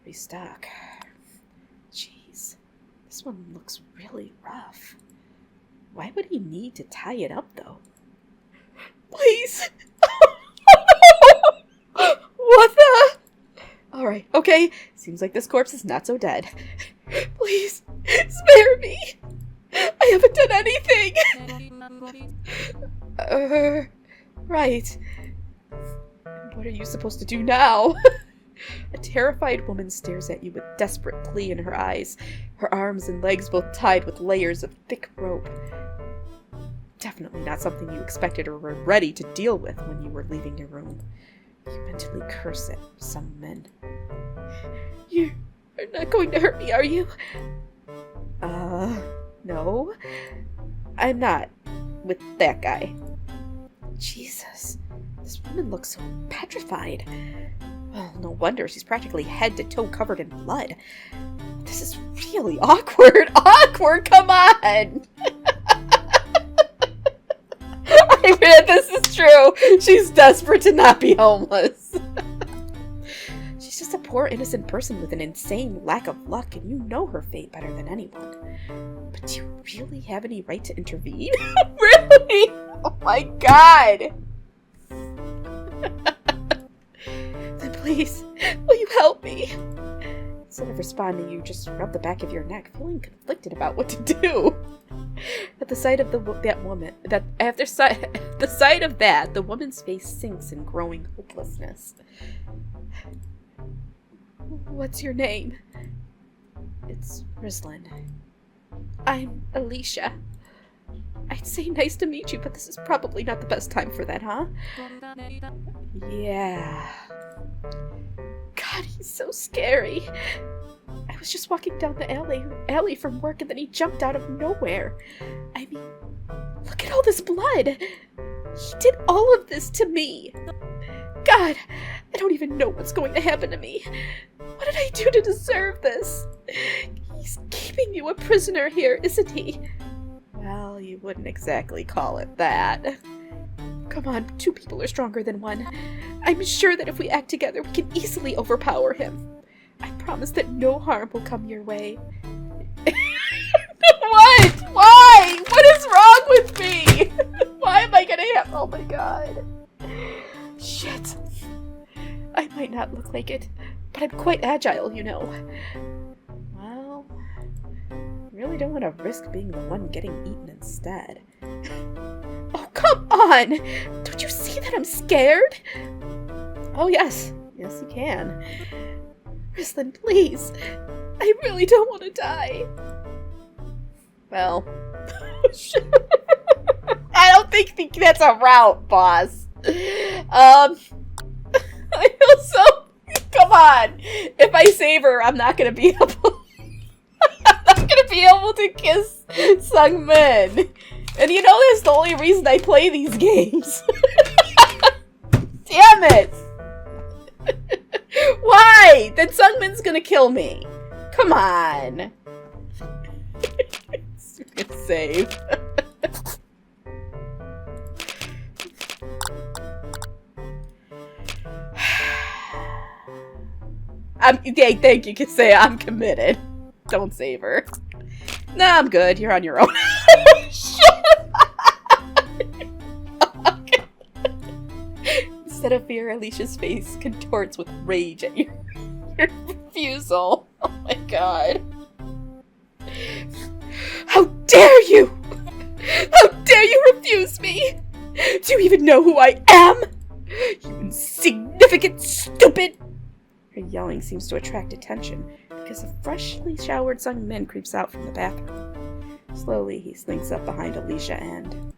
restock. Jeez, this one looks really rough. Why would he need to tie it up, though? Please! What the? Alright, okay. Seems like this corpse is not so dead. Please, spare me! I haven't done anything! Right. What are you supposed to do now? A terrified woman stares at you with desperate plea in her eyes, her arms and legs both tied with layers of thick rope. Definitely not something you expected or were ready to deal with when you were leaving your room. You mentally curse at some men. You are not going to hurt me, are you? No. I'm not. With that guy. Jesus. This woman looks so petrified. Well, no wonder she's practically head to toe covered in blood. This is really awkward. Awkward, come on! that this is true. She's desperate to not be homeless. She's just a poor innocent person with an insane lack of luck, and you know her fate better than anyone. But do you really have any right to intervene? Really? Oh my god! Then please, will you help me? Instead of responding, you just rub the back of your neck, feeling conflicted about what to do. At the sight of the sight of that, the woman's face sinks in growing hopelessness. What's your name? It's Rislin. I'm Alicia. I'd say nice to meet you, but this is probably not the best time for that, huh? Yeah. God, he's so scary. I was just walking down the alley from work, and then he jumped out of nowhere. I mean, look at all this blood. He did all of this to me. God, I don't even know what's going to happen to me. What did I do to deserve this? He's keeping you a prisoner here, isn't he? Well, you wouldn't exactly call it that. Come on, two people are stronger than one. I'm sure that if we act together, we can easily overpower him. I promise that no harm will come your way. What? Why? What is wrong with me? Why am I gonna have... Oh my god. Shit. I might not look like it, but I'm quite agile, you know. Well, I really don't want to risk being the one getting eaten instead. Oh, come on! Don't you see that I'm scared? Oh, yes. Yes, you can. Rislin, please. I really don't want to die. Well, I don't think that's a route, boss. I feel so... Come on. If I save her, I'm not going to be able... I'm not going to be able to kiss Sung-min. And you know that's the only reason I play these games. Damn it! Why? Then Sung-min's gonna kill me. Come on. Save. Thank you, can say I'm committed. Don't save her. Nah, I'm good. You're on your own. Instead of fear, Alicia's face contorts with rage at your refusal. Oh my god. How dare you! How dare you refuse me! Do you even know who I am? You insignificant stupid! Her yelling seems to attract attention because a freshly showered Sung-min creeps out from the bathroom. Slowly, he slinks up behind Alicia and...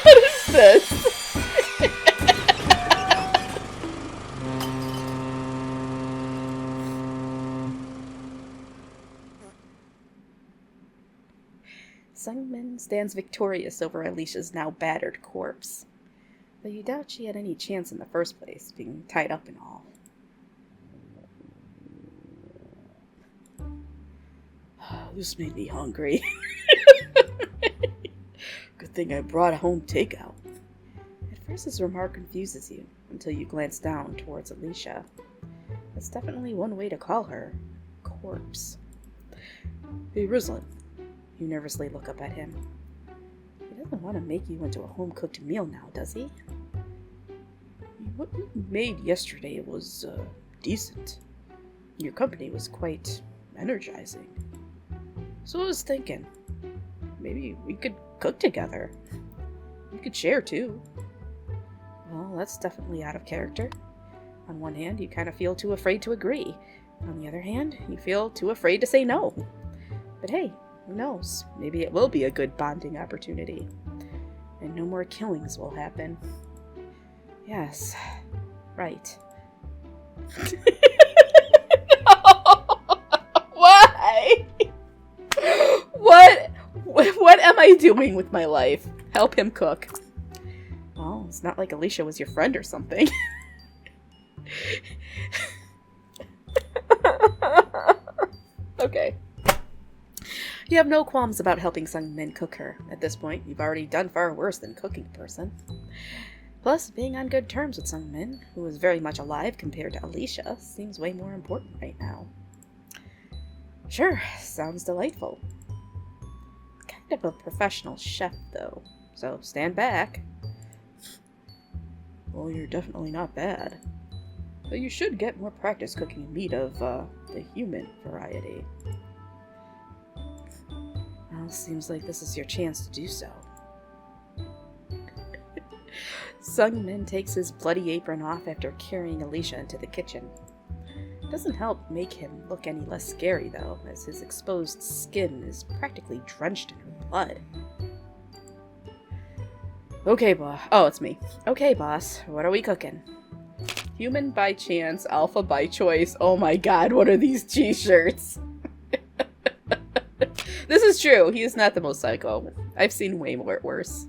What is this? Sung-min stands victorious over Alicia's now battered corpse, though you doubt she had any chance in the first place, being tied up and all. This made me hungry. Good thing I brought home takeout. At first his remark confuses you, until you glance down towards Alicia. That's definitely one way to call her. Corpse. Hey, Rislin. You nervously look up at him. He doesn't want to make you into a home-cooked meal now, does he? What you made yesterday was, decent. Your company was quite energizing. So I was thinking, maybe we could cook together. We could share, too. Well, that's definitely out of character. On one hand, you kind of feel too afraid to agree. On the other hand, you feel too afraid to say no. But hey, who knows? Maybe it will be a good bonding opportunity. And no more killings will happen. Yes. Right. Why? What am I doing with my life? Help him cook. Well, it's not like Alicia was your friend or something. Okay. You have no qualms about helping Sungmin cook her. At this point, you've already done far worse than cooking a person. Plus, being on good terms with Sungmin, who is very much alive compared to Alicia, seems way more important right now. Sure, sounds delightful. Kind of a professional chef, though, so stand back. Well, you're definitely not bad. But you should get more practice cooking meat of, the human variety. Well, seems like this is your chance to do so. Sungmin takes his bloody apron off after carrying Alicia into the kitchen. Doesn't help make him look any less scary, though, as his exposed skin is practically drenched in her blood. Okay, boss. Oh, it's me. Okay, boss. What are we cooking? Human by chance, alpha by choice. Oh my god, what are these t-shirts? This is true. He is not the most psycho. I've seen way more worse.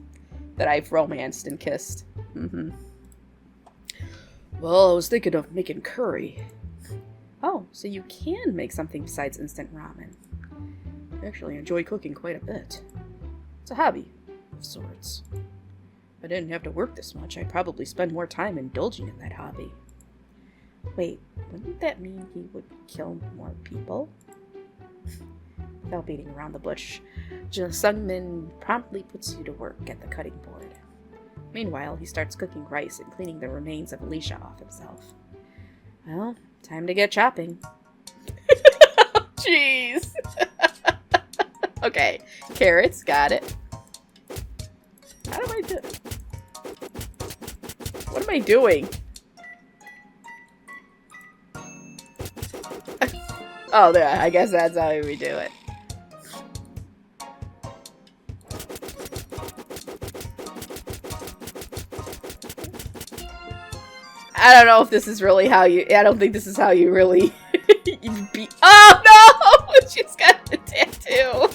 That I've romanced and kissed. Well, I was thinking of making curry. Oh, so you can make something besides instant ramen. I actually enjoy cooking quite a bit. It's a hobby, of sorts. If I didn't have to work this much, I'd probably spend more time indulging in that hobby. Wait, wouldn't that mean he would kill more people? Without beating around the bush, Sungmin promptly puts you to work at the cutting board. Meanwhile, he starts cooking rice and cleaning the remains of Alicia off himself. Well, time to get chopping. Jeez! Okay, carrots, got it. How do I do? What am I doing? Oh, there. I guess that's how we do it. I don't know if this is really how you. I don't think this is how you really. You oh no! She's got the tattoo.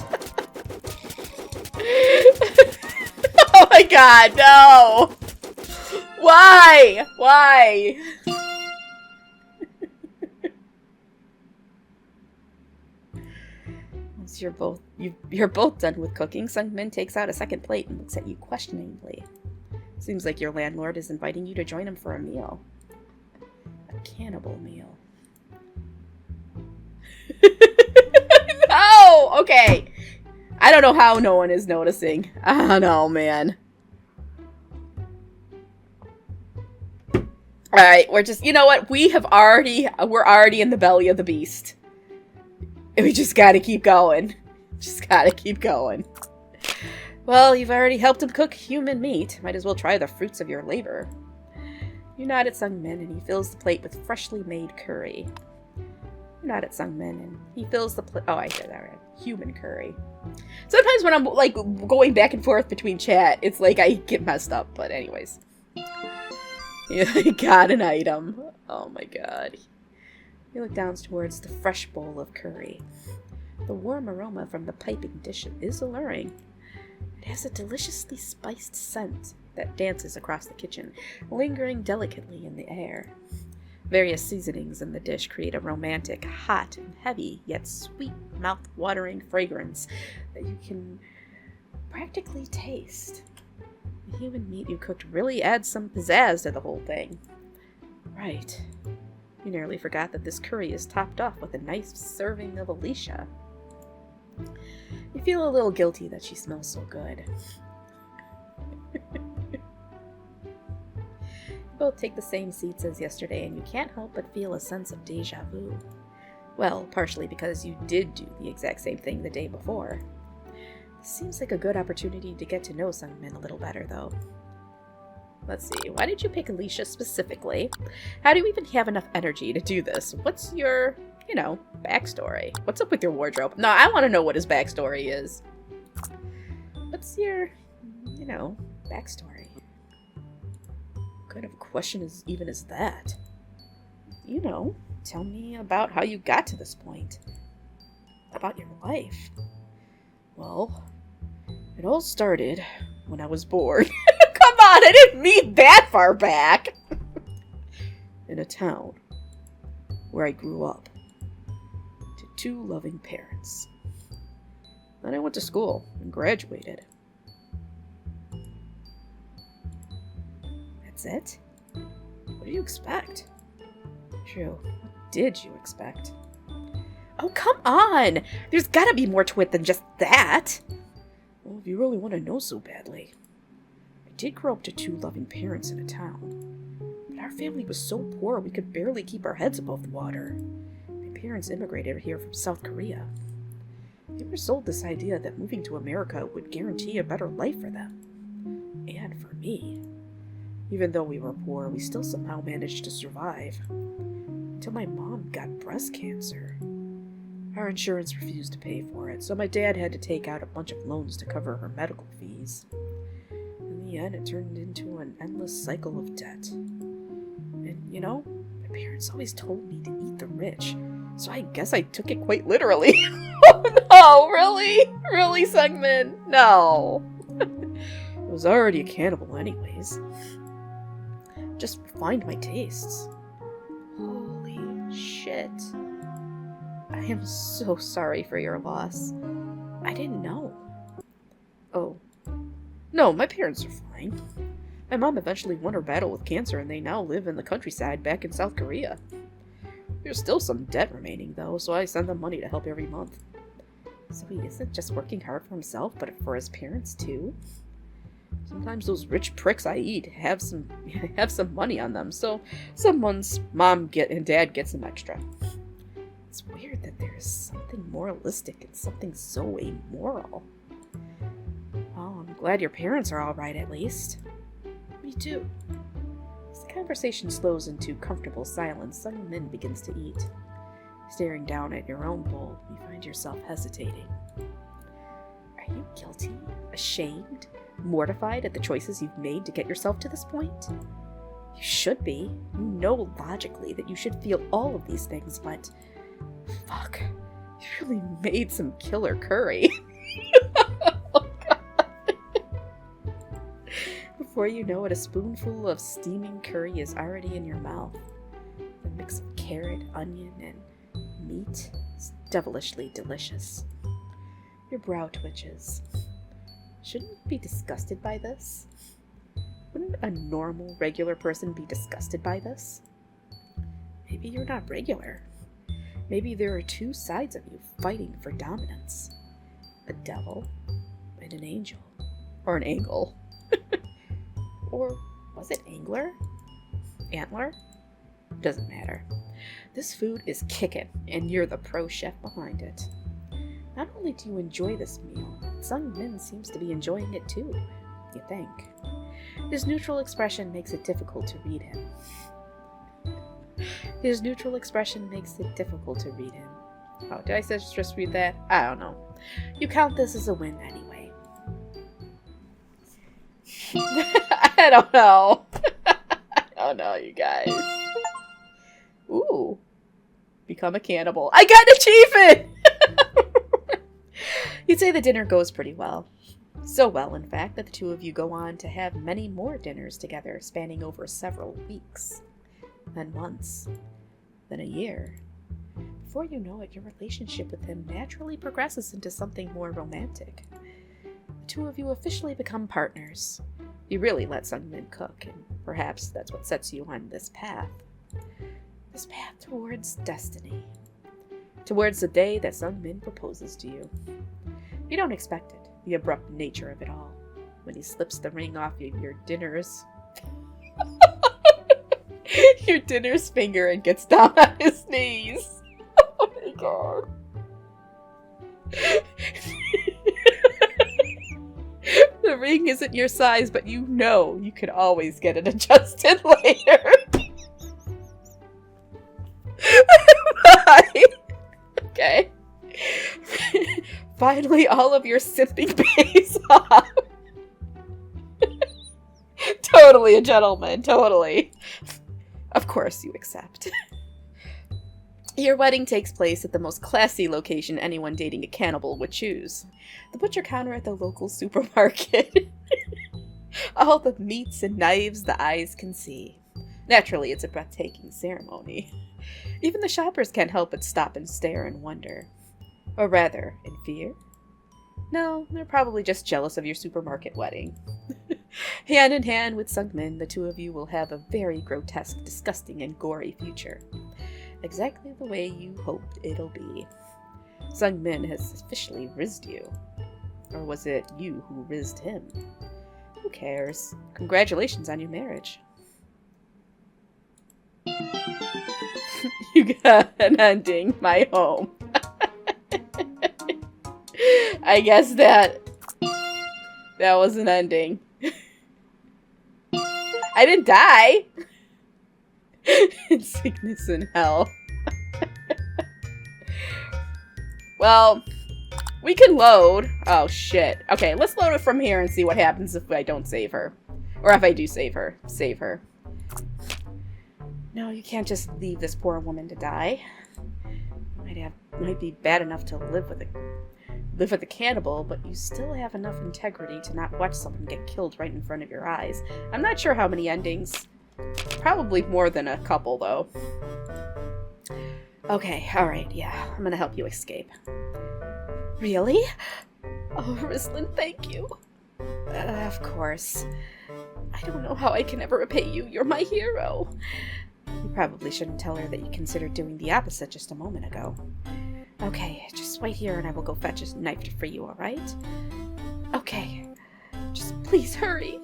Oh my god, no! Why? Why? Once you're both done with cooking, Sungmin takes out a second plate and looks at you questioningly. Seems like your landlord is inviting you to join him for a meal. A cannibal meal. No! Okay. I don't know how no one is noticing. I don't know, man. Alright, we're just, you know what? we're already in the belly of the beast. And we just gotta keep going. Just gotta keep going. Well, you've already helped him cook human meat. Might as well try the fruits of your labor. You nod at Sungmin, and he fills the plate with freshly made curry. You nod at Sungmin, and he fills the plate. Oh, I said that right. Human curry. Sometimes when I'm, like, going back and forth between chat, it's like I get messed up. But anyways. Yeah, I got an item. Oh my god. You look down towards the fresh bowl of curry. The warm aroma from the piping dish is alluring. It has a deliciously spiced scent that dances across the kitchen, lingering delicately in the air. Various seasonings in the dish create a romantic, hot, and heavy, yet sweet, mouth-watering fragrance that you can practically taste. The human meat you cooked really adds some pizzazz to the whole thing. Right. You nearly forgot that this curry is topped off with a nice serving of Alicia. You feel a little guilty that she smells so good. You both take the same seats as yesterday, and you can't help but feel a sense of deja vu. Well, partially because you did do the exact same thing the day before. This seems like a good opportunity to get to know Sungmin a little better, though. Let's see, why did you pick Alicia specifically? How do you even have enough energy to do this? What's your, backstory? What's up with your wardrobe? No, I want to know what his backstory is. What's your, backstory? What kind of a question is that? Tell me about how you got to this point. About your life. Well, it all started when I was bored. Come on, I didn't mean that far back. In a town where I grew up to two loving parents. Then I went to school and graduated. That's it? What do you expect? True. What did you expect? Oh, come on! There's gotta be more to it than just that! Well, if you really want to know so badly. I did grow up to 2 loving parents in a town. But our family was so poor we could barely keep our heads above the water. My parents immigrated here from South Korea. They were sold this idea that moving to America would guarantee a better life for them. And for me. Even though we were poor, we still somehow managed to survive. Until my mom got breast cancer. Our insurance refused to pay for it, so my dad had to take out a bunch of loans to cover her medical fees. In the end, it turned into an endless cycle of debt. And, you know, my parents always told me to eat the rich, so I guess I took it quite literally. Oh no, really? Really, Sungmin? No. I was already a cannibal anyways. Just refined my tastes. Holy shit. I am so sorry for your loss. I didn't know. Oh. No, my parents are fine. My mom eventually won her battle with cancer and they now live in the countryside back in South Korea. There's still some debt remaining though, so I send them money to help every month. So he isn't just working hard for himself, but for his parents too? Sometimes those rich pricks I eat have some money on them, so some months mom and dad get some extra. It's weird that there's something moralistic in something so amoral. Well, I'm glad your parents are all right at least. Me too. As the conversation slows into comfortable silence, Sungmin begins to eat. Staring down at your own bowl, you find yourself hesitating. Are you guilty? Ashamed? Mortified at the choices you've made to get yourself to this point? You should be. You know logically that you should feel all of these things, but... fuck. You really made some killer curry. Oh, God. Before you know it, a spoonful of steaming curry is already in your mouth. The mix of carrot, onion, and meat is devilishly delicious. Your brow twitches. Shouldn't you be disgusted by this? Wouldn't a normal, regular person be disgusted by this? Maybe you're not regular. Maybe there are 2 sides of you fighting for dominance. A devil and an angel. Or an angle. Or was it angler? Antler? Doesn't matter. This food is kickin', and you're the pro chef behind it. Not only do you enjoy this meal, Sungmin seems to be enjoying it too, you think. His neutral expression makes it difficult to read him. Oh, did I just read that? I don't know. You count this as a win anyway. I don't know. I don't know, you guys. Ooh. Become a cannibal. I got an achievement! You'd say the dinner goes pretty well. So well, in fact, that the 2 of you go on to have many more dinners together, spanning over several weeks, then months, then a year. Before you know it, your relationship with him naturally progresses into something more romantic. The 2 of you officially become partners. You really let Sungmin cook, and perhaps that's what sets you on this path. This path towards destiny. Towards the day that Sungmin proposes to you. You don't expect it, the abrupt nature of it all, when he slips the ring off your dinner's your dinner's finger and gets down on his knees. Oh my god. The ring isn't your size, but you know you could always get it adjusted later. Bye. Okay. Finally, all of your simping pays off. Totally a gentleman, totally. Of course you accept. Your wedding takes place at the most classy location anyone dating a cannibal would choose. The butcher counter at the local supermarket. All the meats and knives the eyes can see. Naturally, it's a breathtaking ceremony. Even the shoppers can't help but stop and stare and wonder. Or rather, in fear? No, they're probably just jealous of your supermarket wedding. Hand in hand with Sungmin, the two of you will have a very grotesque, disgusting, and gory future. Exactly the way you hoped it'll be. Sungmin has officially rizzed you. Or was it you who rizzed him? Who cares? Congratulations on your marriage. You got an ending, my home. I guess that was an ending. I didn't die. In sickness and hell. Well, we can load. Oh, shit. Okay, let's load it from here and see what happens if I don't save her. Or if I do save her. Save her. No, you can't just leave this poor woman to die. Might be bad enough to live with a cannibal, but you still have enough integrity to not watch someone get killed right in front of your eyes. I'm not sure how many endings. Probably more than a couple, though. Okay, alright, yeah. I'm gonna help you escape. Really? Oh, Rislin, thank you. Of course. I don't know how I can ever repay you. You're my hero. You probably shouldn't tell her that you considered doing the opposite just a moment ago. Okay, just wait here and I will go fetch a knife for you, alright? Okay. Just please hurry.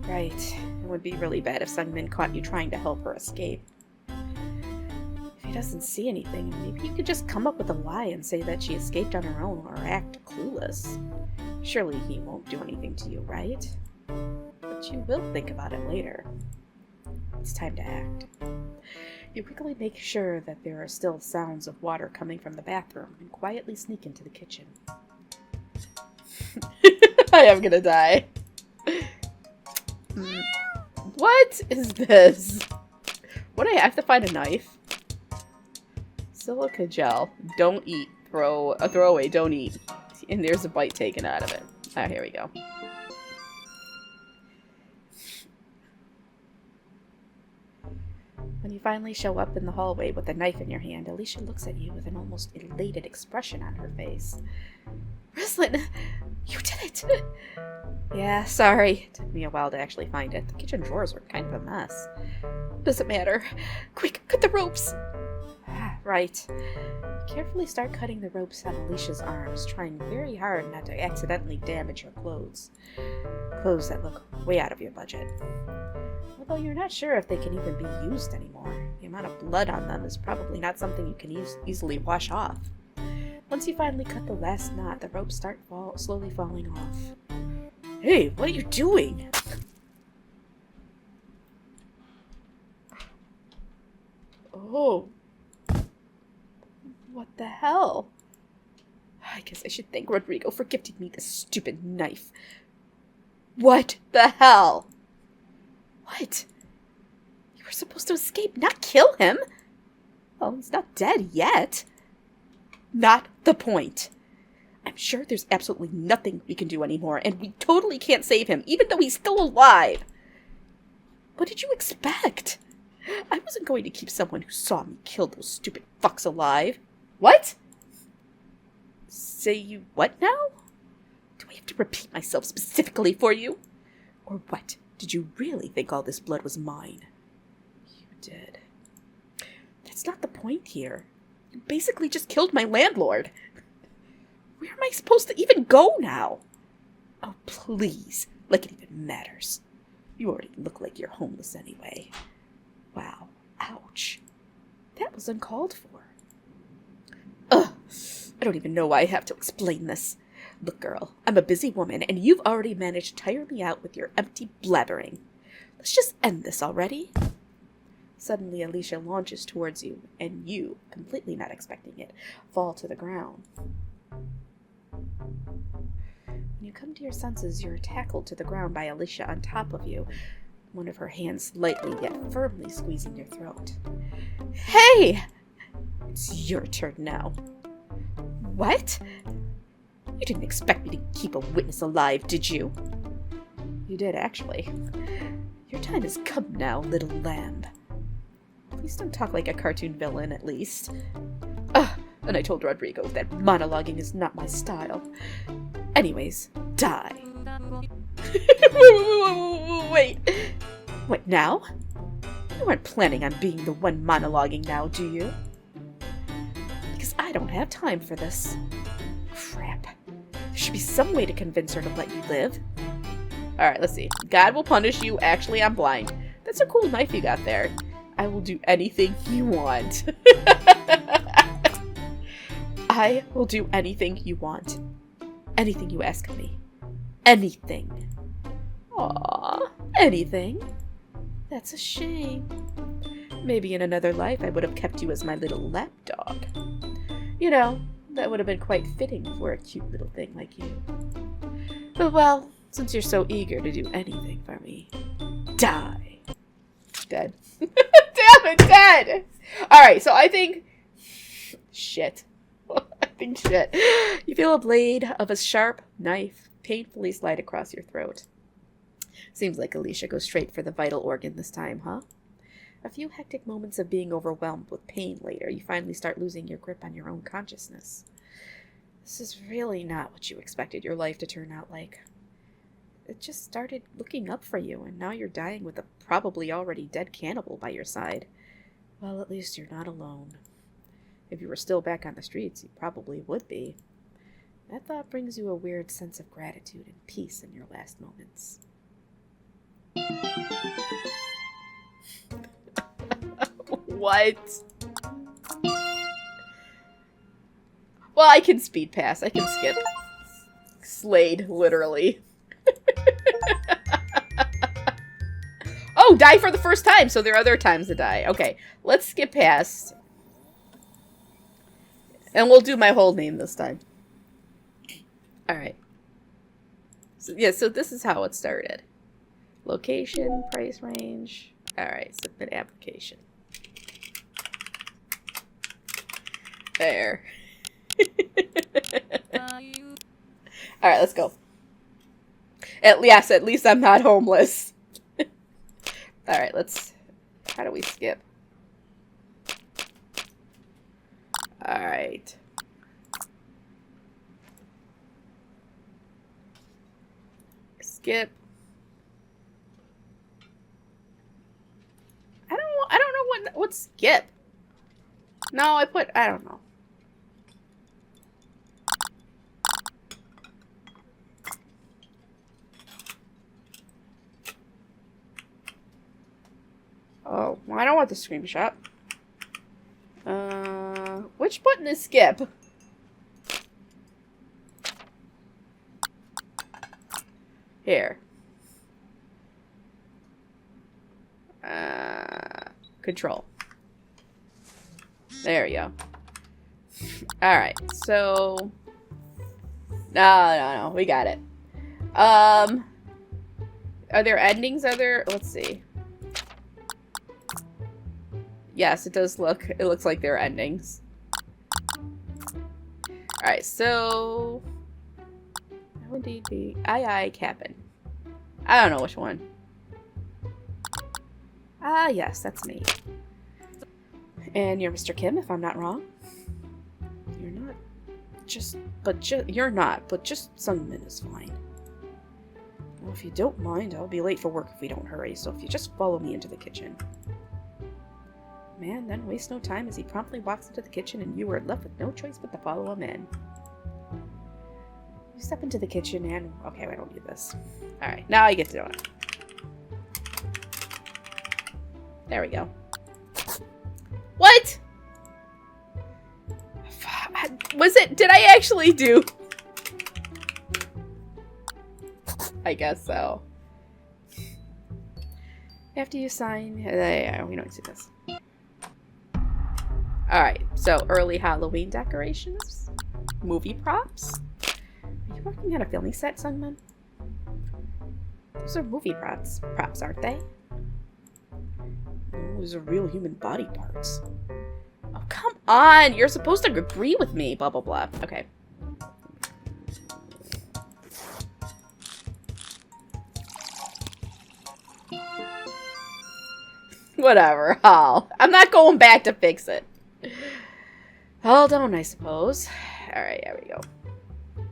Right. It would be really bad if Sungmin caught you trying to help her escape. If he doesn't see anything, maybe you could just come up with a lie and say that she escaped on her own or act clueless. Surely he won't do anything to you, right? But you will think about it later. It's time to act. You quickly make sure that there are still sounds of water coming from the bathroom and quietly sneak into the kitchen. I am gonna die. What is this? What do I have to find a knife? Silica gel. Don't eat. Throw away. Don't eat. And there's a bite taken out of it. Ah, here we go. When you finally show up in the hallway with a knife in your hand, Alicia looks at you with an almost elated expression on her face. Rislin, you did it! Yeah, sorry. It took me a while to actually find it. The kitchen drawers were kind of a mess. Doesn't matter. Quick, cut the ropes! Right. Carefully start cutting the ropes on Alicia's arms, trying very hard not to accidentally damage her clothes. Clothes that look way out of your budget. Although you're not sure if they can even be used anymore. The amount of blood on them is probably not something you can easily wash off. Once you finally cut the last knot, the ropes start slowly falling off. Hey, what are you doing? Oh. What the hell? I guess I should thank Rodrigo for gifting me this stupid knife. What the hell? What? You were supposed to escape, not kill him? Well, he's not dead yet. Not the point. I'm sure there's absolutely nothing we can do anymore, and we totally can't save him, even though he's still alive. What did you expect? I wasn't going to keep someone who saw me kill those stupid fucks alive. What? Say you what now? Do I have to repeat myself specifically for you? Or what? Did you really think all this blood was mine? You did. That's not the point here. You basically just killed my landlord. Where am I supposed to even go now? Oh, please. Like it even matters. You already look like you're homeless anyway. Wow. Ouch. That was uncalled for. Ugh. I don't even know why I have to explain this. Look, girl, I'm a busy woman, and you've already managed to tire me out with your empty blabbering. Let's just end this already. Suddenly, Alicia launches towards you, and you, completely not expecting it, fall to the ground. When you come to your senses, you're tackled to the ground by Alicia on top of you, one of her hands lightly yet firmly squeezing your throat. Hey! It's your turn now. What? You didn't expect me to keep a witness alive, did you? You did, actually. Your time has come now, little lamb. Please don't talk like a cartoon villain, at least. And I told Rodrigo that monologuing is not my style. Anyways, die. Wait. What, now? You aren't planning on being the one monologuing now, do you? Because I don't have time for this. Crap. There should be some way to convince her to let you live. Alright, let's see. God will punish you. Actually, I'm blind. That's a cool knife you got there. I will do anything you want. I will do anything you want. Anything you ask of me. Anything. Aww, anything. That's a shame. Maybe in another life I would have kept you as my little lapdog. You know, that would have been quite fitting for a cute little thing like you. But well, since you're so eager to do anything for me, die. Dead. Damn it, dead! Alright, so I think... Shit. I think shit. You feel a blade of a sharp knife painfully slide across your throat. Seems like Alicia goes straight for the vital organ this time, huh? A few hectic moments of being overwhelmed with pain later, you finally start losing your grip on your own consciousness. This is really not what you expected your life to turn out like. It just started looking up for you, and now you're dying with a probably already dead cannibal by your side. Well, at least you're not alone. If you were still back on the streets, you probably would be. That thought brings you a weird sense of gratitude and peace in your last moments. What? Well, I can speed pass. I can skip. Slayed, literally. Oh, die for the first time, so there are other times to die. Okay, let's skip past. And we'll do my whole name this time. Alright. So, yeah, so this is how it started. Location, price range. Alright, submit application. There. Alright, let's go. At least I'm not homeless. Alright, let's... How do we skip? Alright. Skip. I don't know what skip. No, I don't know. Oh, well, I don't want the screenshot. Which button is skip? Here. Control. There we go. Alright, so... No, we got it. Are there endings? Let's see. Yes, it does look... It looks like there are endings. Alright, so... That would indeed be... Aye, Cap'n. I don't know which one. Ah, yes, that's me. And you're Mr. Kim, if I'm not wrong. You're not. You're not, but just Sungmin is fine. Well, if you don't mind, I'll be late for work if we don't hurry, so if you just follow me into the kitchen. Man then wastes no time as he promptly walks into the kitchen and you are left with no choice but to follow him in. You step into the kitchen and... Okay, I don't need this. Alright, now I get to do it. There we go. What? Did I actually do? I guess so. After you sign... we don't see this. Alright, so early Halloween decorations? Movie props? Are you working on a filming set, Sungmin? Those are movie props, aren't they? Those are real human body parts. Oh, come on! You're supposed to agree with me, blah blah blah. Okay. Whatever, I'm not going back to fix it. Hold on, I suppose. Alright, there we go.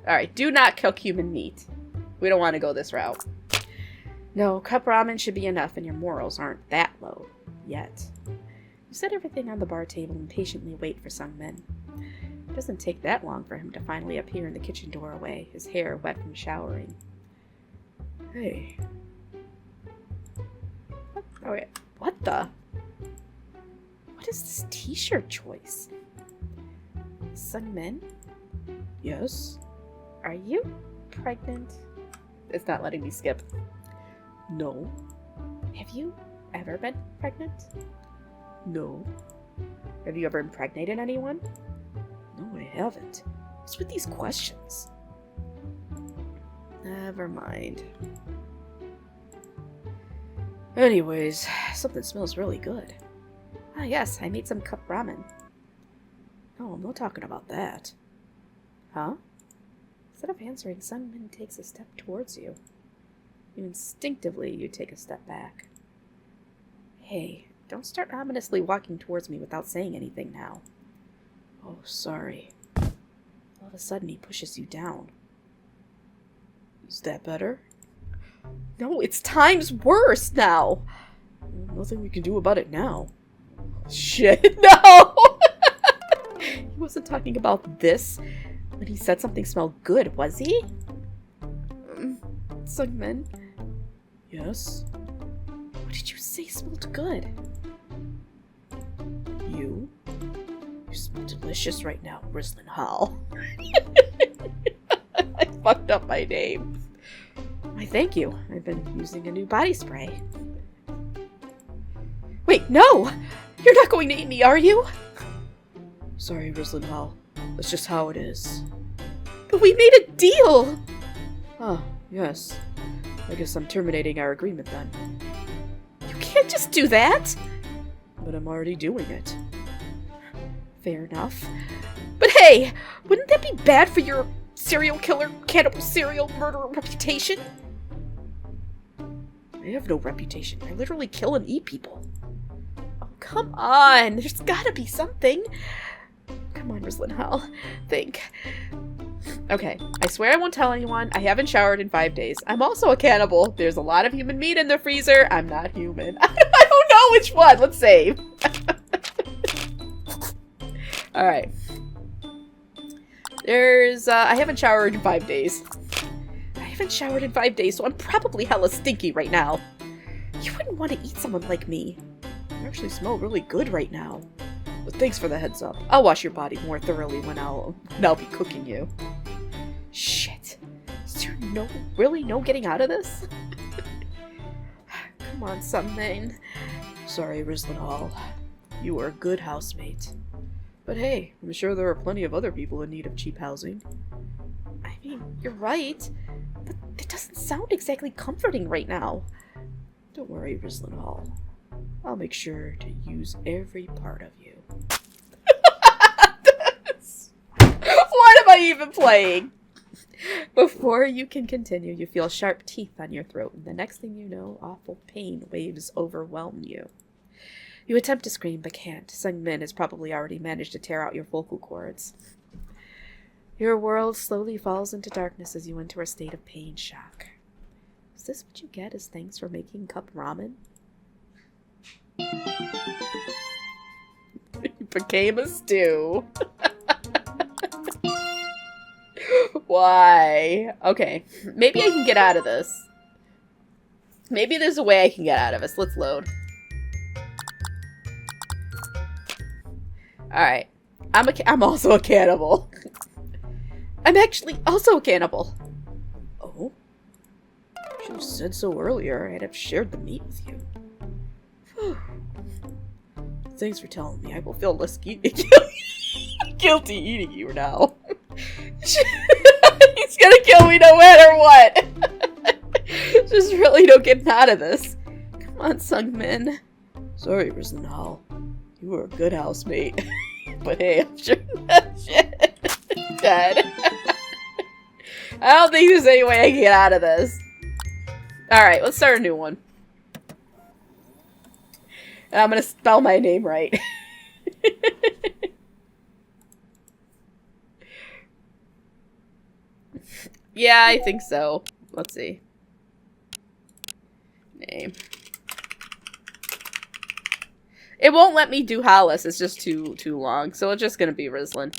Alright, do not cook human meat. We don't want to go this route. No, cup ramen should be enough, and your morals aren't that low. Yet. You set everything on the bar table and patiently wait for Sungmin. It doesn't take that long for him to finally appear in the kitchen doorway, his hair wet from showering. Hey. Oh, wait. What the? What is this t-shirt choice? Sungmin? Yes? Are you pregnant? It's not letting me skip. No. Have you ever been pregnant? No. Have you ever impregnated anyone? No, I haven't. What's with these questions? Never mind. Anyways, something smells really good. Ah, yes, I made some cup ramen. No, I'm not talking about that. Huh? Instead of answering, Sungmin takes a step towards you. Instinctively, you take a step back. Hey, don't start ominously walking towards me without saying anything now. Oh, sorry. All of a sudden, he pushes you down. Is that better? No, it's times worse now! Nothing we can do about it now. Shit, no! He wasn't talking about this when he said something smelled good, was he? Sungmin? Yes? What did you say smelled good? You? You smell delicious right now, Rislin Hall. I fucked up my name. Why, thank you. I've been using a new body spray. Wait, no! You're not going to eat me, are you? Sorry, Rislin Hall. That's just how it is. But we made a deal! Oh, yes. I guess I'm terminating our agreement then. You can't just do that! But I'm already doing it. Fair enough. But hey, wouldn't that be bad for your serial killer, cannibal, serial murderer reputation? I have no reputation. I literally kill and eat people. Oh, come on. There's gotta be something. Come on, Rislin Hall. Think. Okay, I swear I won't tell anyone. I haven't showered in 5 days. I'm also a cannibal. There's a lot of human meat in the freezer. I'm not human. I don't know which one. Let's save. Alright. I haven't showered in 5 days. I haven't showered in 5 days, so I'm probably hella stinky right now. You wouldn't want to eat someone like me. You actually smell really good right now. But thanks for the heads up. I'll wash your body more thoroughly when I'll be cooking you. Shit. Is there really no getting out of this? Come on, Sungmin. Sorry, Rislin Hall. You were a good housemate. But hey, I'm sure there are plenty of other people in need of cheap housing. I mean, you're right. But it doesn't sound exactly comforting right now. Don't worry, Rislin Hall. I'll make sure to use every part of you. What am I even playing? Before you can continue, you feel sharp teeth on your throat, and the next thing you know, awful pain waves overwhelm you. You attempt to scream, but can't. Sungmin has probably already managed to tear out your vocal cords. Your world slowly falls into darkness as you enter a state of pain shock. Is this what you get as thanks for making cup ramen? You became a stew. Why? Okay, maybe I can get out of this. Maybe there's a way I can get out of this. Let's load. Alright. I'm also a cannibal. I'm actually also a cannibal. Oh? You should have said so earlier. I'd have shared the meat with you. Whew. Thanks for telling me. I will feel less guilty eating you now. He's gonna kill me no matter what. There's really no getting out of this. Come on, Sungmin. Sorry, Rislin Hall. You were a good housemate. But hey, I'm sure that shit is dead. I don't think there's any way I can get out of this. Alright, let's start a new one. And I'm gonna spell my name right. Yeah, I think so. Let's see. Name. It won't let me do Hollis. It's just too long. So it's just gonna be Rislin.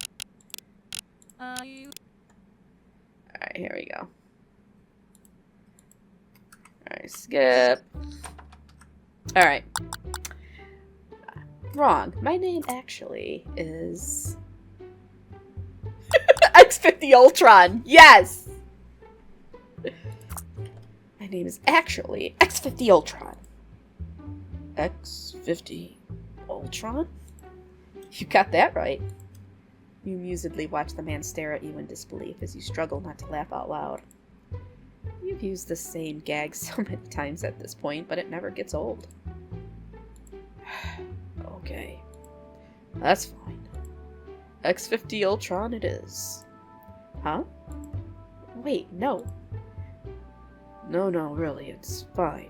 Alright, here we go. Alright, skip. Alright. Wrong. My name actually is... X50 Ultron! Yes! My name is actually X50 Ultron. X50 Ultron? You got that right. You amusedly watch the man stare at you in disbelief as you struggle not to laugh out loud. You've used the same gag so many times at this point, but it never gets old. Okay. That's fine. X50 Ultron it is. Huh? Wait, no. No, really, it's fine.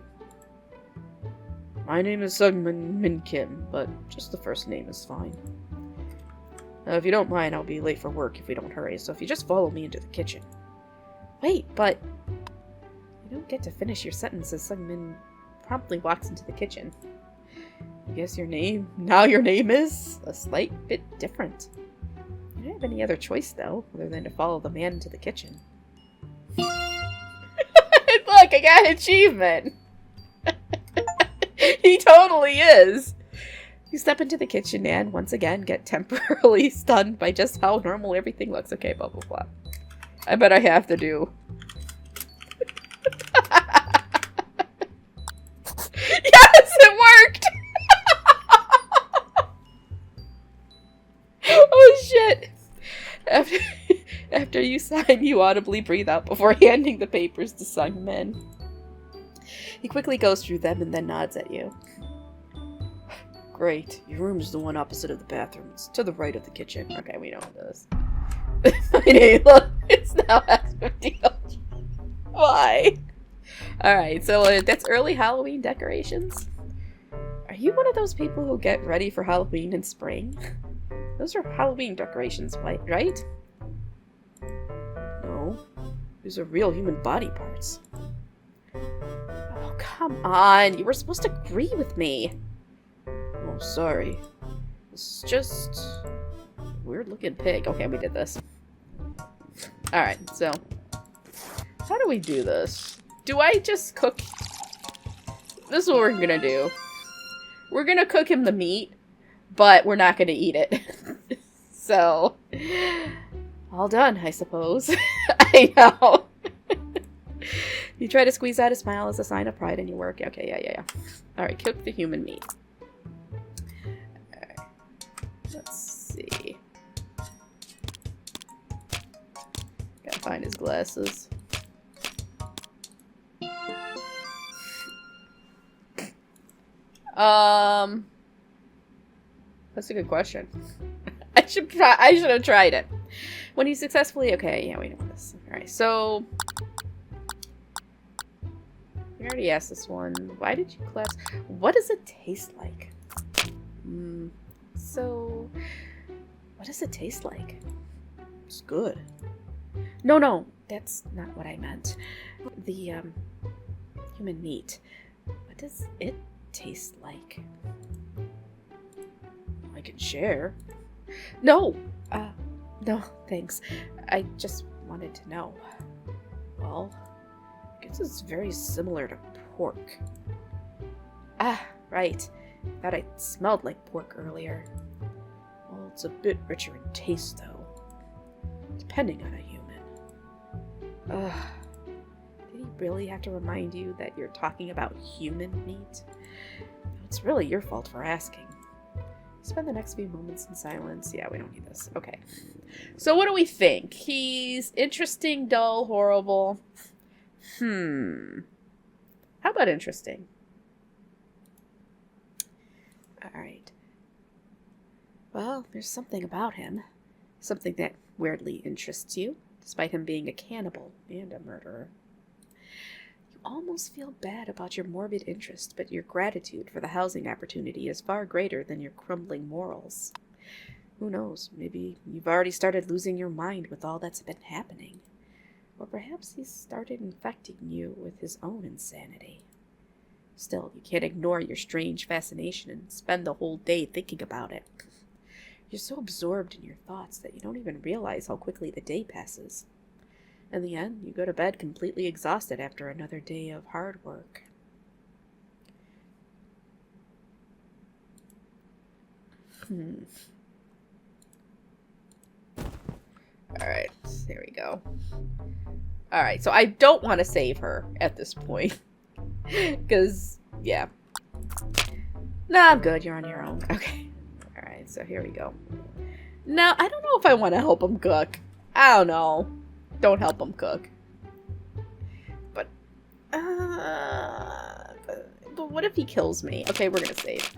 My name is Sungmin Min Kim, but just the first name is fine. If you don't mind, I'll be late for work if we don't hurry, so if you just follow me into the kitchen. Wait, but... You don't get to finish your sentence as Sungmin promptly walks into the kitchen. I guess your name is a slight bit different. You don't have any other choice, though, other than to follow the man into the kitchen. Look, I got an achievement! He totally is! You step into the kitchen and, once again, get temporarily stunned by just how normal everything looks. Okay, blah, blah, blah. I bet I have to do... Yes, it worked! Oh, shit! After you sign, you audibly breathe out before handing the papers to Sungmin. He quickly goes through them and then nods at you. Great. Your room is the one opposite of the bathroom. It's to the right of the kitchen. Okay, we know this. My name, look, it's now X50. Why? Alright, so that's early Halloween decorations. Are you one of those people who get ready for Halloween in spring? Those are Halloween decorations, right? No. These are real human body parts. Oh, come on. You were supposed to agree with me. Oh, sorry. It's just a weird-looking pig. Okay, we did this. Alright, so... How do we do this? Do I just cook... This is what we're gonna do. We're gonna cook him the meat, but we're not gonna eat it. So... All done, I suppose. I know. You try to squeeze out a smile as a sign of pride in your work. Okay, yeah. Alright, cook the human meat. Alright. Let's see. Gotta find his glasses. That's a good question. I should have tried it. When you successfully... Okay, yeah, we know this. Alright, so... We already asked this one. Why did you collapse? What does it taste like? So... What does it taste like? It's good. No, that's not what I meant. The, human meat. What does it taste like? I can share. No! No, thanks. I just wanted to know. Well, I guess it's very similar to pork. Ah, right. Thought I smelled like pork earlier. Well, it's a bit richer in taste, though. Depending on a human. Did he really have to remind you that you're talking about human meat? It's really your fault for asking. Spend the next few moments in silence. Yeah, we don't need this. Okay. So what do we think? He's interesting, dull, horrible. How about interesting? Alright. Well, there's something about him. Something that weirdly interests you, despite him being a cannibal and a murderer. You almost feel bad about your morbid interest, but your gratitude for the housing opportunity is far greater than your crumbling morals. Who knows, maybe you've already started losing your mind with all that's been happening. Or perhaps he's started infecting you with his own insanity. Still, you can't ignore your strange fascination and spend the whole day thinking about it. You're so absorbed in your thoughts that you don't even realize how quickly the day passes. In the end, you go to bed completely exhausted after another day of hard work. Alright, there we go. Alright, so I don't want to save her at this point. Because, yeah. Nah, I'm good. You're on your own. Okay. Alright, so here we go. Now, I don't know if I want to help him cook. I don't know. Don't help him cook. But what if he kills me? Okay, we're gonna save.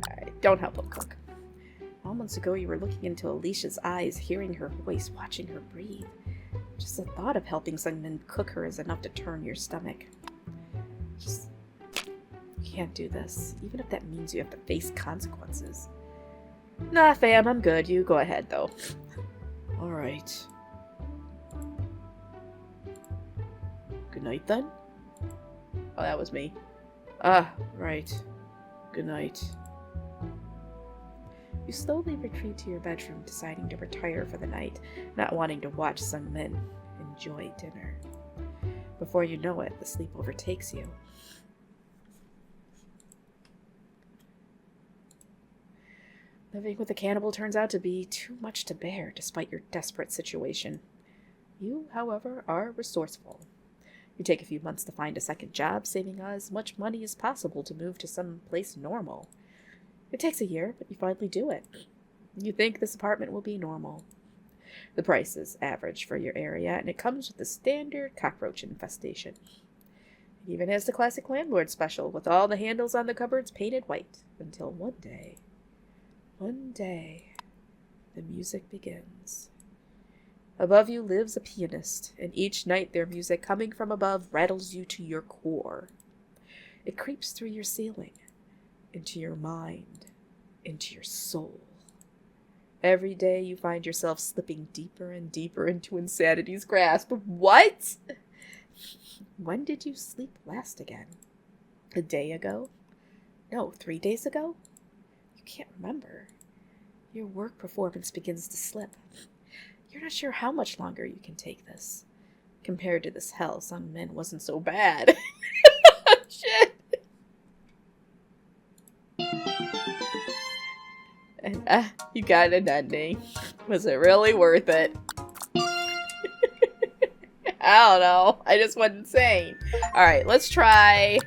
Alright, don't help him cook. Moments ago, you were looking into Alicia's eyes, hearing her voice, watching her breathe. Just the thought of helping someone cook her is enough to turn your stomach. Just... You can't do this, even if that means you have to face consequences. Nah, fam, I'm good. You go ahead, though. Alright. Good night, then? Oh, that was me. Right. Good night. You slowly retreat to your bedroom, deciding to retire for the night, not wanting to watch some men enjoy dinner. Before you know it, the sleep overtakes you. Living with a cannibal turns out to be too much to bear, despite your desperate situation. You, however, are resourceful. You take a few months to find a second job, saving as much money as possible to move to some place normal. It takes a year, but you finally do it. You think this apartment will be normal. The price is average for your area, and it comes with the standard cockroach infestation. It even has the classic landlord special, with all the handles on the cupboards painted white, until one day, the music begins. Above you lives a pianist, and each night their music coming from above rattles you to your core. It creeps through your ceiling, into your mind, into your soul. Every day you find yourself slipping deeper and deeper into insanity's grasp. What? When did you sleep last again? A day ago? No, 3 days ago? You can't remember. Your work performance begins to slip. You're not sure how much longer you can take this. Compared to this hell, some men wasn't so bad. Shit. And you got an ending. Was it really worth it? I don't know. I just went insane. Alright, let's try.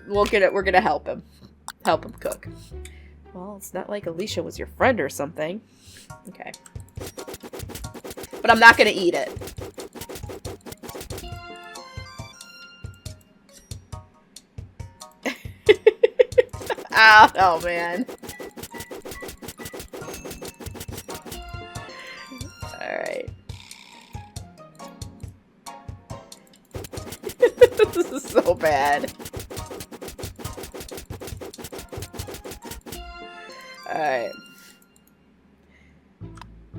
We're gonna help him. Help him cook. Well, it's not like Alicia was your friend or something. Okay. But I'm not gonna eat it. Oh, man. Alright. This is so bad. Alright.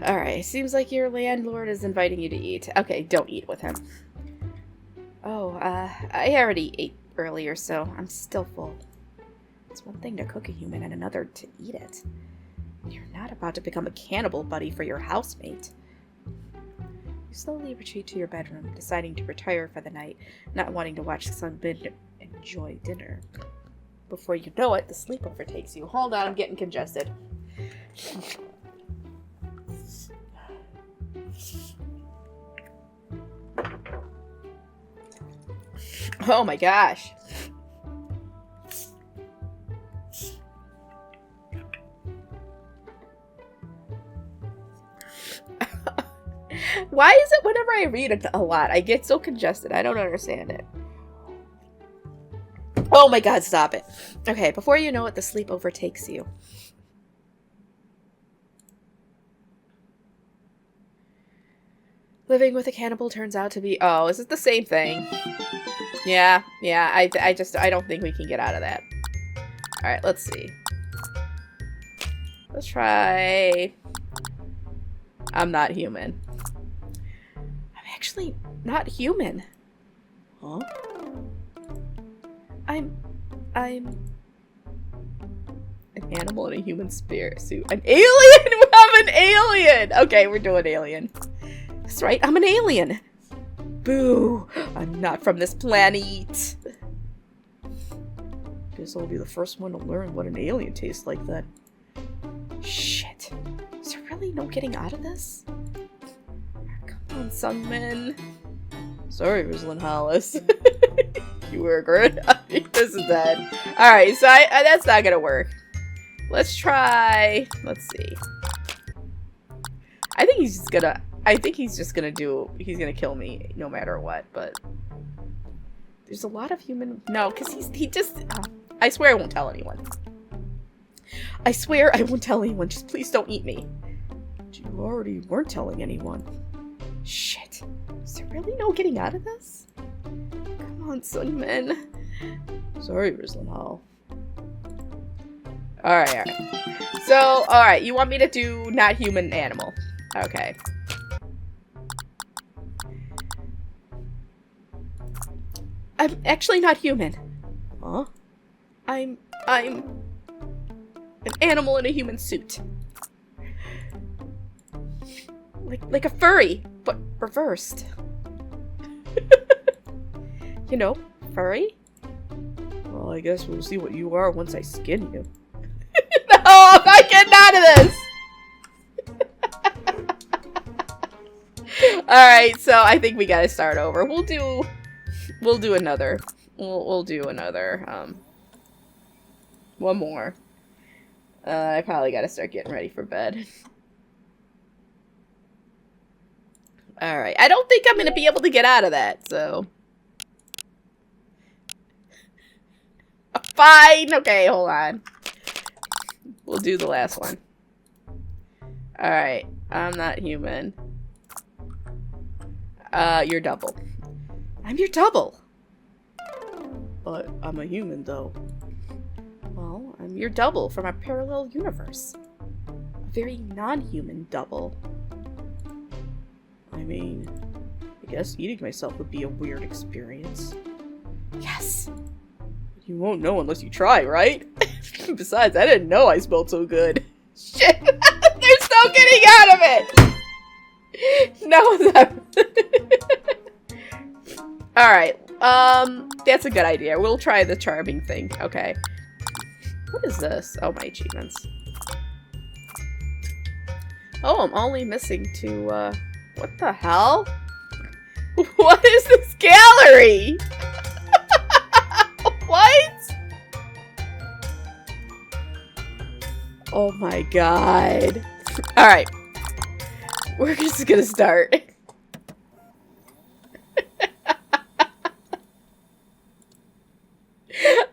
Alright, seems like your landlord is inviting you to eat. Okay, don't eat with him. Oh, I already ate earlier, so I'm still full. It's one thing to cook a human and another to eat it. You're not about to become a cannibal buddy for your housemate. You slowly retreat to your bedroom, deciding to retire for the night, not wanting to watch some men enjoy dinner. Before you know it, the sleep overtakes you. Hold on, I'm getting congested. Oh my gosh. Why is it whenever I read it a lot, I get so congested? I don't understand it. Oh my god, stop it. Okay, before you know it, the sleep overtakes you. Living with a cannibal turns out to be... Oh, is it the same thing? Yeah, I don't think we can get out of that. Alright, let's see. Let's try... I'm not human. I'm actually not human. Huh? I'm an animal in a human spirit suit. An alien? I'm an alien! Okay, we're doing alien. That's right, I'm an alien. Boo! I'm not from this planet. Guess I'll be the first one to learn what an alien tastes like then. Shit. Is there really no getting out of this? Come on, Sungmin. Sorry, Rosalind Hollis. You were good. This is dead. Alright, so that's not gonna work. Let's try... Let's see. I think he's just gonna he's gonna kill me no matter what, but... There's a lot of human... No, because he just... I swear I won't tell anyone. I swear I won't tell anyone. Just please don't eat me. You already weren't telling anyone. Shit. Is there really no getting out of this? Come on, Sungmin. Sorry, Rosalind Hall. Alright. So, alright, you want me to do not human animal. Okay. I'm actually not human. Huh? I'm an animal in a human suit. Like a furry, but reversed. You know, furry? Well, I guess we'll see what you are once I skin you. No, I'm not getting out of this! Alright, so I think we gotta start over. We'll do another. We'll do another, one more. I probably gotta start getting ready for bed. Alright, I don't think I'm gonna be able to get out of that, so... Fine! Okay, hold on. We'll do the last one. Alright, I'm not human. You're double. I'm your double! But I'm a human, though. Well, I'm your double from a parallel universe. A very non-human double. I mean, I guess eating myself would be a weird experience. Yes! You won't know unless you try, right? Besides, I didn't know I smelled so good. Shit! There's no getting out of it! No, Alright, that's a good idea. We'll try the charming thing. Okay. What is this? Oh, my achievements. Oh, I'm only missing two, what the hell? What is this gallery? What? Oh my god. Alright. We're just gonna start.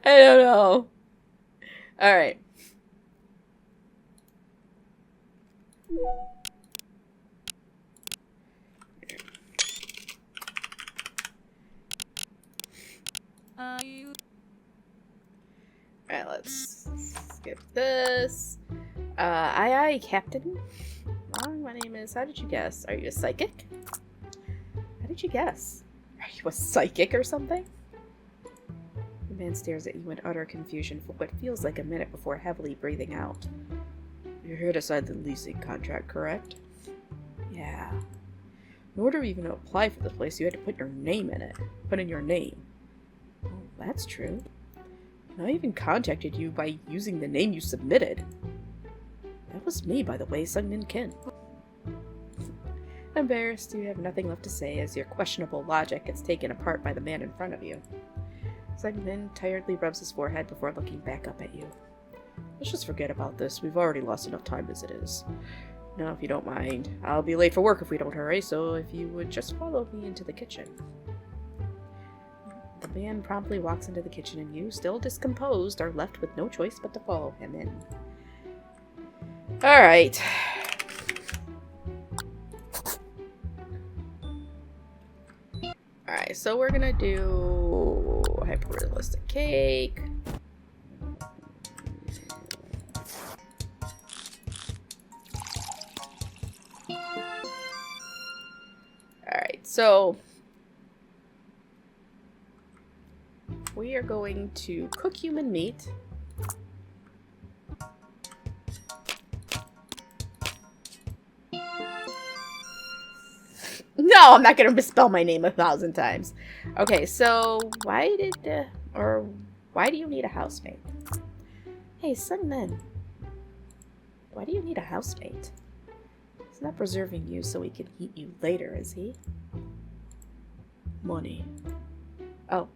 I don't know. Alright. Alright, let's skip this. Aye, Captain. My name is... How did you guess? Are you a psychic? How did you guess? Are you a psychic or something? The man stares at you in utter confusion for what feels like a minute before heavily breathing out. You're here to sign the leasing contract, correct? Yeah. In order even to apply for the place, you had to put your name in it. Put in your name. Oh, that's true. And I even contacted you by using the name you submitted. That was me, by the way, Sungmin Kin. Embarrassed, you have nothing left to say as your questionable logic gets taken apart by the man in front of you. Sungmin tiredly rubs his forehead before looking back up at you. Let's just forget about this. We've already lost enough time as it is. Now, if you don't mind, I'll be late for work if we don't hurry, so if you would just follow me into the kitchen. The man promptly walks into the kitchen and you, still discomposed, are left with no choice but to follow him in. Alright. Alright, so we're gonna do hyper-realistic cake. Alright, so we are going to cook human meat. No, I'm not going to misspell my name 1,000 times. Okay, so why do you need a housemate? Hey, Sungmin, why do you need a housemate? He's not preserving you so he can eat you later, is he? Money. Oh.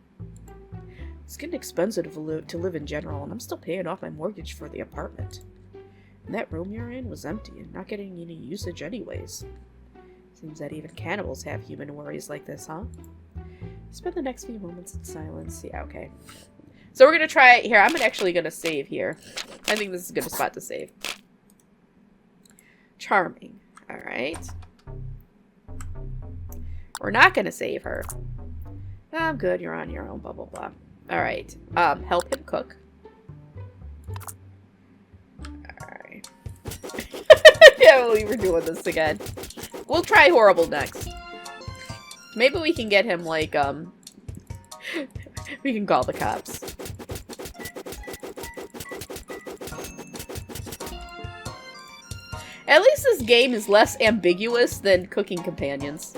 It's getting expensive to live in general, and I'm still paying off my mortgage for the apartment. And that room you're in was empty and not getting any usage anyways. Seems that even cannibals have human worries like this, huh? Spend the next few moments in silence. Yeah, okay. So we're going to try it here. I'm actually going to save here. I think this is a good spot to save. Charming. Alright. We're not going to save her. I'm good. You're on your own. Blah, blah, blah. Alright. Help him cook. Alright. I can't believe we're doing this again. We'll try horrible next. Maybe we can get him, like, we can call the cops. At least this game is less ambiguous than Cooking Companions.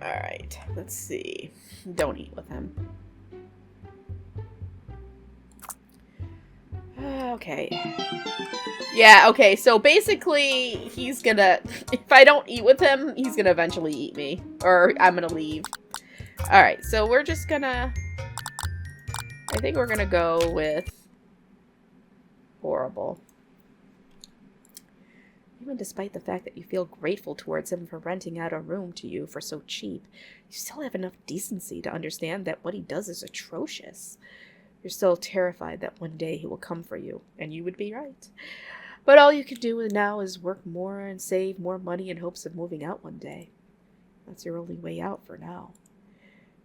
Alright, let's see. Don't eat with him. Okay. Yeah, okay, so basically, he's gonna... If I don't eat with him, he's gonna eventually eat me. Or I'm gonna leave. Alright, so we're just gonna... I think we're gonna go with... horrible. Even despite the fact that you feel grateful towards him for renting out a room to you for so cheap, you still have enough decency to understand that what he does is atrocious. You're still terrified that one day he will come for you, and you would be right. But all you can do now is work more and save more money in hopes of moving out one day. That's your only way out for now.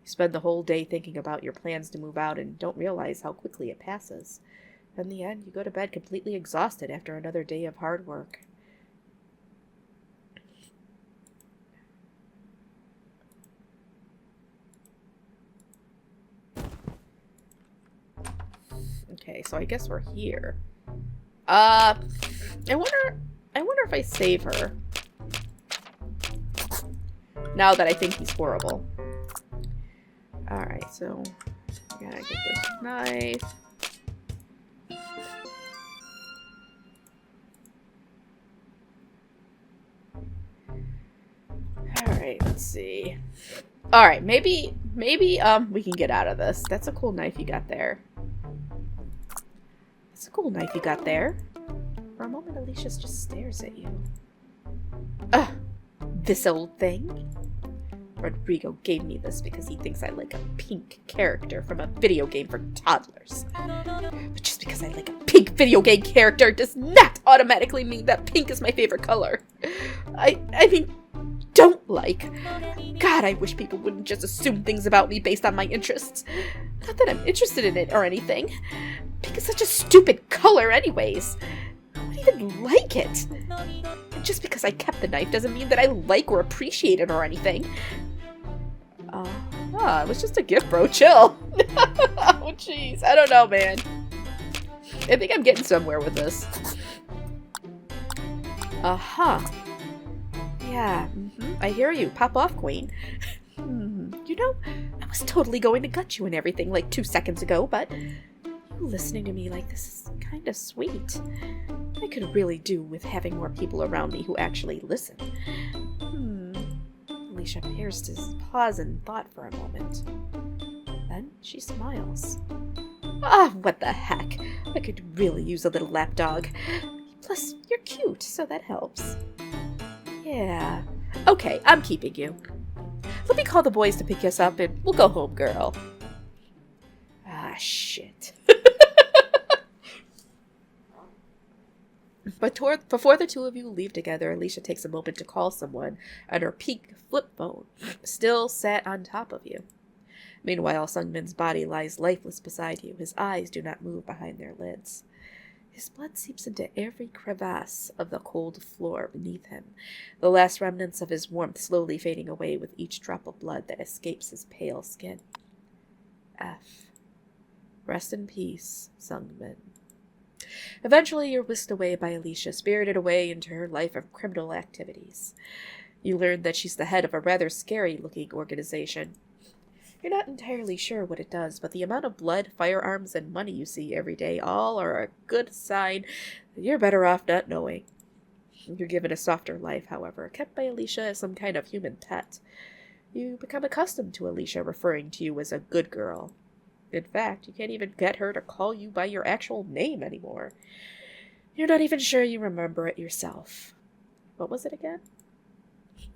You spend the whole day thinking about your plans to move out and don't realize how quickly it passes. In the end, you go to bed completely exhausted after another day of hard work. Okay, so I guess we're here. I wonder if I save her. Now that I think he's horrible. Alright, so I gotta get this knife. Alright, let's see. Alright, maybe we can get out of this. That's a cool knife you got there. That's a cool knife you got there. For a moment, Alicia just stares at you. Ugh, this old thing? Rodrigo gave me this because he thinks I like a pink character from a video game for toddlers. But just because I like a pink video game character does not automatically mean that pink is my favorite color. I mean, don't like. God, I wish people wouldn't just assume things about me based on my interests. Not that I'm interested in it or anything. Pink is such a stupid color anyways. I wouldn't even like it. And just because I kept the knife doesn't mean that I like or appreciate it or anything. It was just a gift, bro. Chill. Oh, jeez. I don't know, man. I think I'm getting somewhere with this. Yeah, I hear you. Pop off, queen. You know, I was totally going to gut you and everything like 2 seconds ago, but you listening to me like this is kind of sweet. I could really do with having more people around me who actually listen. Alicia appears to pause in thought for a moment. Then she smiles. What the heck? I could really use a little lapdog. Plus, you're cute, so that helps. Yeah. Okay, I'm keeping you. Let me call the boys to pick us up and we'll go home, girl. Shit. But before the two of you leave together, Alicia takes a moment to call someone, and her pink flip phone still sat on top of you. Meanwhile, Sungmin's body lies lifeless beside you. His eyes do not move behind their lids. His blood seeps into every crevasse of the cold floor beneath him, the last remnants of his warmth slowly fading away with each drop of blood that escapes his pale skin. F. Rest in peace, Sungmin. Eventually, you're whisked away by Alicia, spirited away into her life of criminal activities. You learn that she's the head of a rather scary-looking organization. You're not entirely sure what it does, but the amount of blood, firearms, and money you see every day all are a good sign that you're better off not knowing. You're given a softer life, however, kept by Alicia as some kind of human pet. You become accustomed to Alicia referring to you as a good girl. In fact, you can't even get her to call you by your actual name anymore. You're not even sure you remember it yourself. What was it again?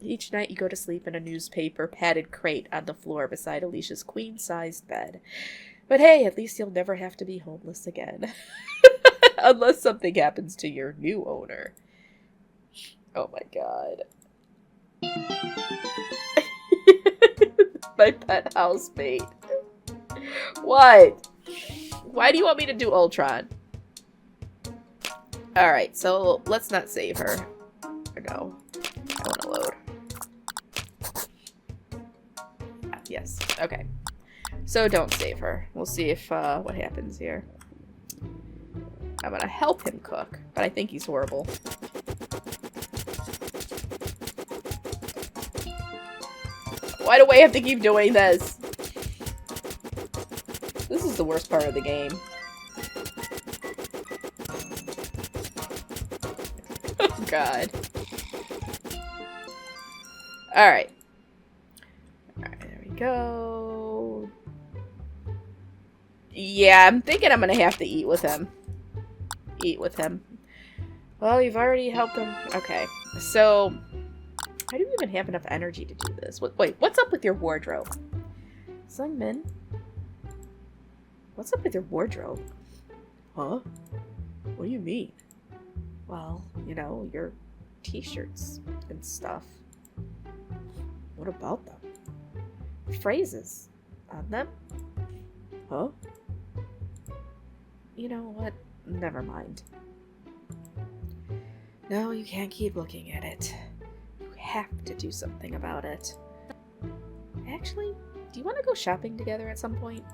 Each night you go to sleep in a newspaper-padded crate on the floor beside Alicia's queen-sized bed. But hey, at least you'll never have to be homeless again. Unless something happens to your new owner. Oh my god. My pet housemate. What? Why do you want me to do Ultron? Alright, so let's not save her. Or no. I want to load. Yes, okay. So don't save her. We'll see if, what happens here. I'm gonna help him cook, but I think he's horrible. Why do I have to keep doing this? This is the worst part of the game. Oh, God. Alright. Alright, there we go. Yeah, I'm thinking I'm gonna have to eat with him. Well, you've already helped him. Okay, so... I don't even have enough energy to do this. Wait, what's up with your wardrobe? Sungmin? What's up with your wardrobe? Huh? What do you mean? Well, you know, your t-shirts and stuff. What about them? Phrases on them? Huh? You know what? Never mind. No, you can't keep looking at it. You have to do something about it. Actually, do you want to go shopping together at some point?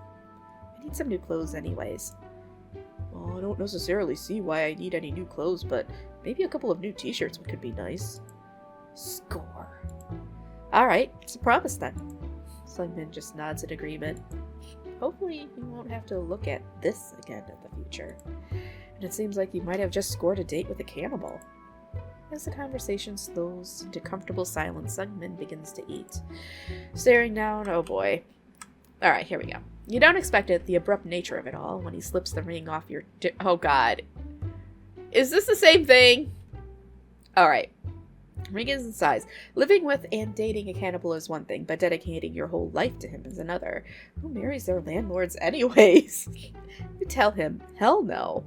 I need some new clothes anyways. Well, I don't necessarily see why I need any new clothes, but maybe a couple of new t-shirts could be nice. Score. Alright, it's a promise then. Sungmin just nods in agreement. Hopefully, you won't have to look at this again in the future. And it seems like you might have just scored a date with a cannibal. As the conversation slows into comfortable silence, Sungmin begins to eat. Staring down, oh boy. Alright, here we go. You don't expect it, the abrupt nature of it all, when he slips the ring off your oh god. Is this the same thing? Alright. Ring is in size. Living with and dating a cannibal is one thing, but dedicating your whole life to him is another. Who marries their landlords anyways? You tell him, hell no.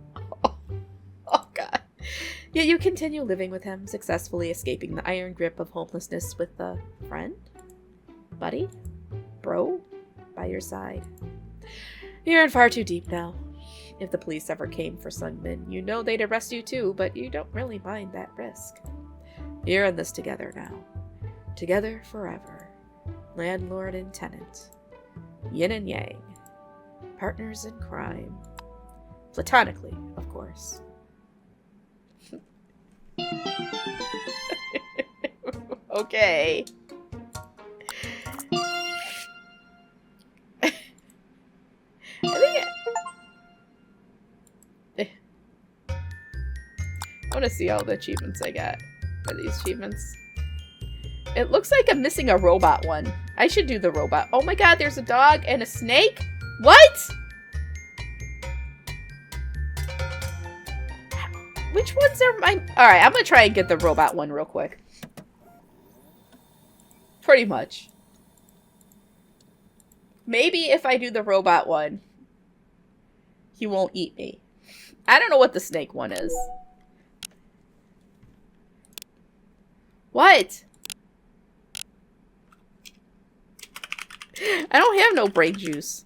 Oh god. Yet you continue living with him, successfully escaping the iron grip of homelessness with a friend? Buddy? Bro? By your side. You're in far too deep now. If the police ever came for Sungmin, you know they'd arrest you too, but you don't really mind that risk. You're in this together now. Together forever. Landlord and tenant. Yin and yang. Partners in crime. Platonically, of course. Okay. I want to see all the achievements I got. Are these achievements? It looks like I'm missing a robot one. I should do the robot. Oh my god, there's a dog and a snake? What? Which ones are my... Alright, I'm gonna try and get the robot one real quick. Pretty much. Maybe if I do the robot one, he won't eat me. I don't know what the snake one is. What? I don't have no brain juice.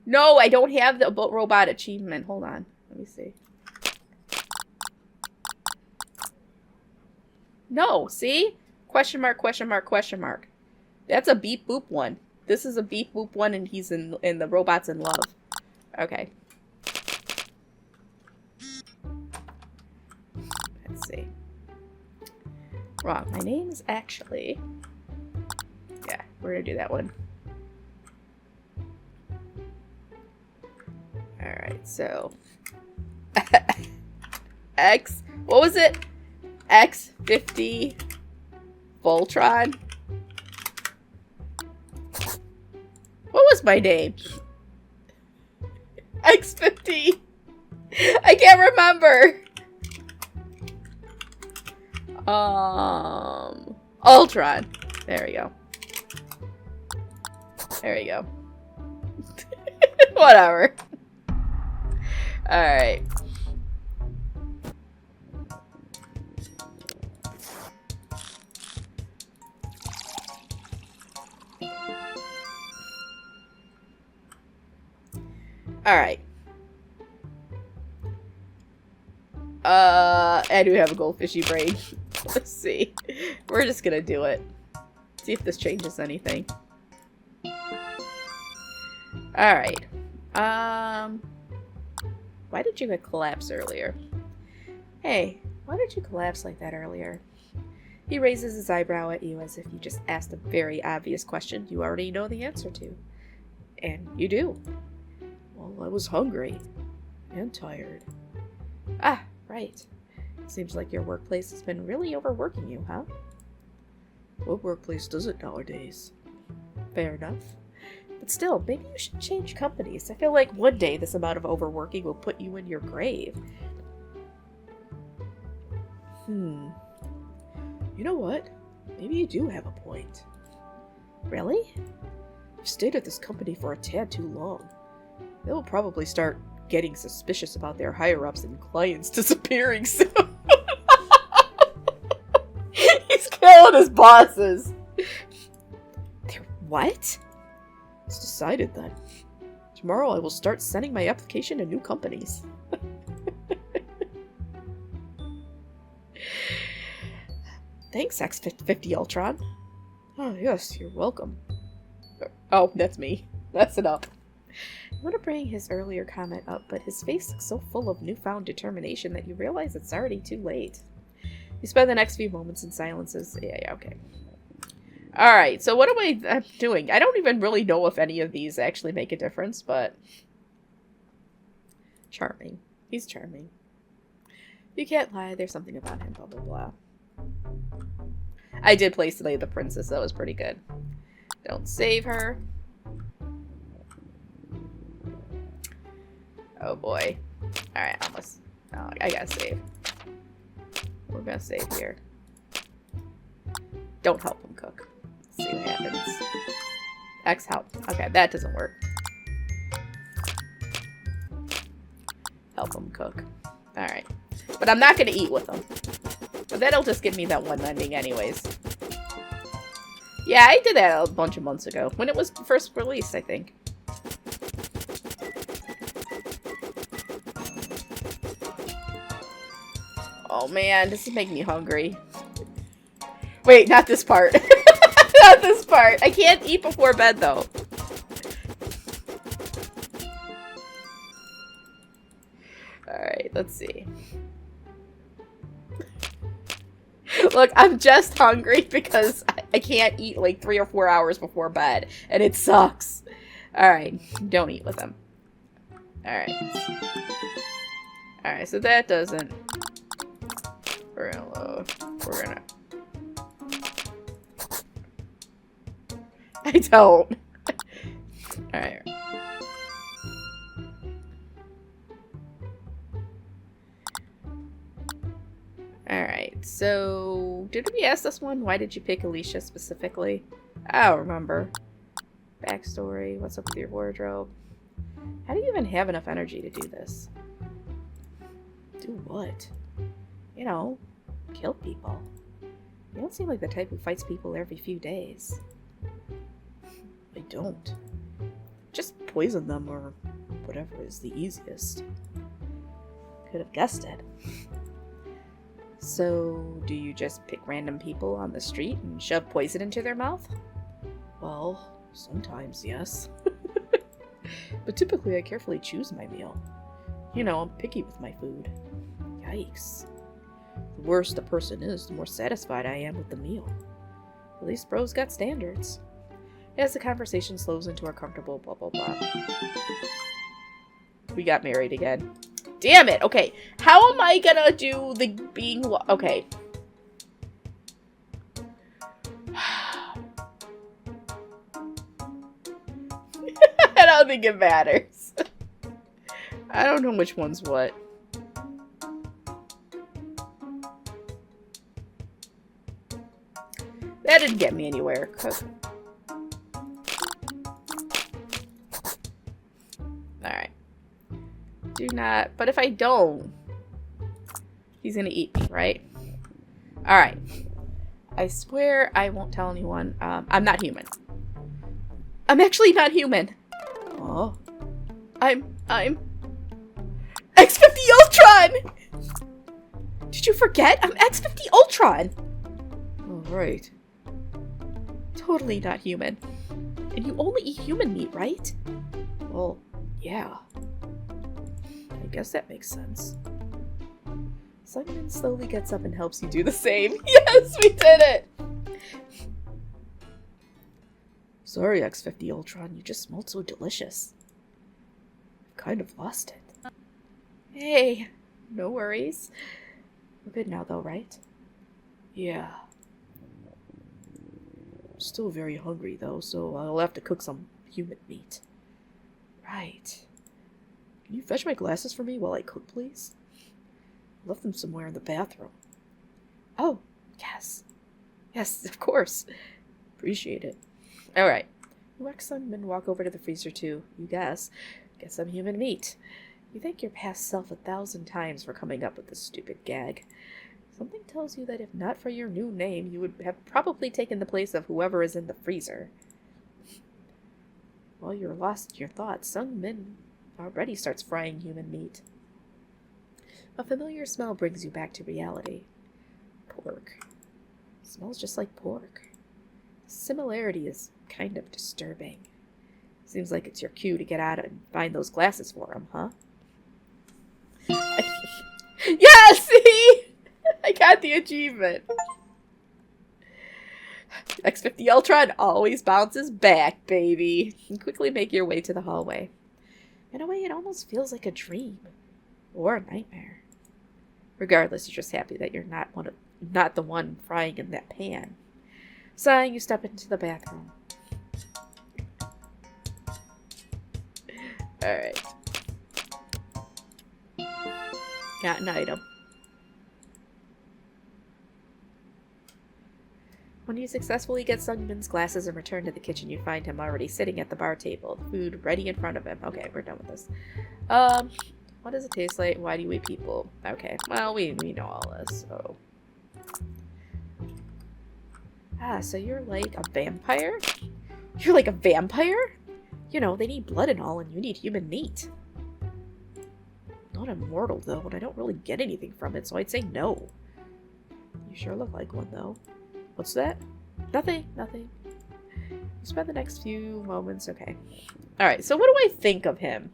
No, I don't have the robot achievement. Hold on. Let me see. No, see? Question mark, question mark, question mark. That's a beep boop one. This is a beep boop one and he's in the robot's in love. Okay. Let's see. Wrong. My name is actually... Yeah, we're gonna do that one. Alright, so... X... What was it? X50... Voltron? What was my name? X50... I can't remember! Ultron. There we go. There we go. Whatever. Alright. Alright. I do have a goldfishy brain. Let's see. We're just gonna do it. See if this changes anything. Alright. Why did you collapse earlier? Hey, why did you collapse like that earlier? He raises his eyebrow at you as if you just asked a very obvious question you already know the answer to. And you do. Well, I was hungry. And tired. Ah, right. Seems like your workplace has been really overworking you, huh? What workplace does it nowadays? Fair enough. But still, maybe you should change companies. I feel like one day this amount of overworking will put you in your grave. You know what? Maybe you do have a point. Really? You've stayed at this company for a tad too long. They will probably start getting suspicious about their higher-ups and clients disappearing soon. He's killing his bosses. What? It's decided then. Tomorrow I will start sending my application to new companies. Thanks, X50 Ultron. Oh, yes, you're welcome. Oh, that's me. That's it up. I want to bring his earlier comment up, but his face looks so full of newfound determination that you realize it's already too late. You spend the next few moments in silences. Yeah, okay. Alright, so what am I doing? I don't even really know if any of these actually make a difference, but... Charming. He's charming. You can't lie, there's something about him, blah blah blah. I did play Slay the Princess, that was pretty good. Don't save her. Oh boy. Alright, almost. Oh, I gotta save. We're gonna save here. Don't help him cook. Let's see what happens. X help. Okay, that doesn't work. Help him cook. Alright. But I'm not gonna eat with him. But that'll just give me that one ending anyways. Yeah, I did that a bunch of months ago. When it was first released, I think. Oh man, this is making me hungry. Wait, not this part. Not this part. I can't eat before bed though. Alright, let's see. Look, I'm just hungry because I can't eat like 3 or 4 hours before bed. And it sucks. Alright, don't eat with them. Alright. Alright, so that doesn't... We're gonna load. We're gonna... I don't. Alright. Alright, so... Did we ask this one? Why did you pick Alicia specifically? I don't remember. Backstory. What's up with your wardrobe? How do you even have enough energy to do this? Do what? You know, kill people. You don't seem like the type who fights people every few days. I don't. Just poison them or whatever is the easiest. Could have guessed it. So, do you just pick random people on the street and shove poison into their mouth? Well, sometimes, yes. But typically I carefully choose my meal. You know, I'm picky with my food. Yikes. The worse the person is, the more satisfied I am with the meal. At least bro's got standards. As the conversation slows into a comfortable blah blah blah. We got married again. Damn it! Okay, how am I gonna do the being... Okay. I don't think it matters. I don't know which one's what. That didn't get me anywhere. Alright. Do not... But if I don't... He's gonna eat me, right? Alright. I swear I won't tell anyone. I'm not human. I'm actually not human. Oh. I'm X50 Ultron! Did you forget? I'm X50 Ultron! Alright. Totally not human. And you only eat human meat, right? Well, yeah. I guess that makes sense. Simon slowly gets up and helps you do the same. Yes, we did it! Sorry, X50 Ultron, you just smelled so delicious. I've kind of lost it. Hey, no worries. We're good now though, right? Yeah. I'm still very hungry though, so I'll have to cook some human meat. Right. Can you fetch my glasses for me while I cook, please? I left them somewhere in the bathroom. Oh, yes. Yes, of course. Appreciate it. Alright. You watch some men walk over to the freezer too, you guess. Get some human meat. You thank your past self 1,000 times for coming up with this stupid gag. Something tells you that if not for your new name, you would have probably taken the place of whoever is in the freezer. While you're lost in your thoughts, Sung Min already starts frying human meat. A familiar smell brings you back to reality. Pork. It smells just like pork. The similarity is kind of disturbing. Seems like it's your cue to get out and find those glasses for him, huh? Yes! See? I got the achievement. X50 Ultron always bounces back, baby. You quickly make your way to the hallway. In a way, it almost feels like a dream. Or a nightmare. Regardless, you're just happy that you're not the one frying in that pan. Sighing, you step into the bathroom. Alright. Got an item. When you successfully get Sung Min's glasses and return to the kitchen, you find him already sitting at the bar table, the food ready in front of him. Okay, we're done with this. What does it taste like? Why do you eat people? Okay, well, we know all this, so... Ah, so you're like a vampire? You're like a vampire? You know, they need blood and all, and you need human meat. Not immortal, though, and I don't really get anything from it, so I'd say no. You sure look like one, though. What's that? Nothing, nothing. You spend the next few moments... Okay. Alright, so what do I think of him?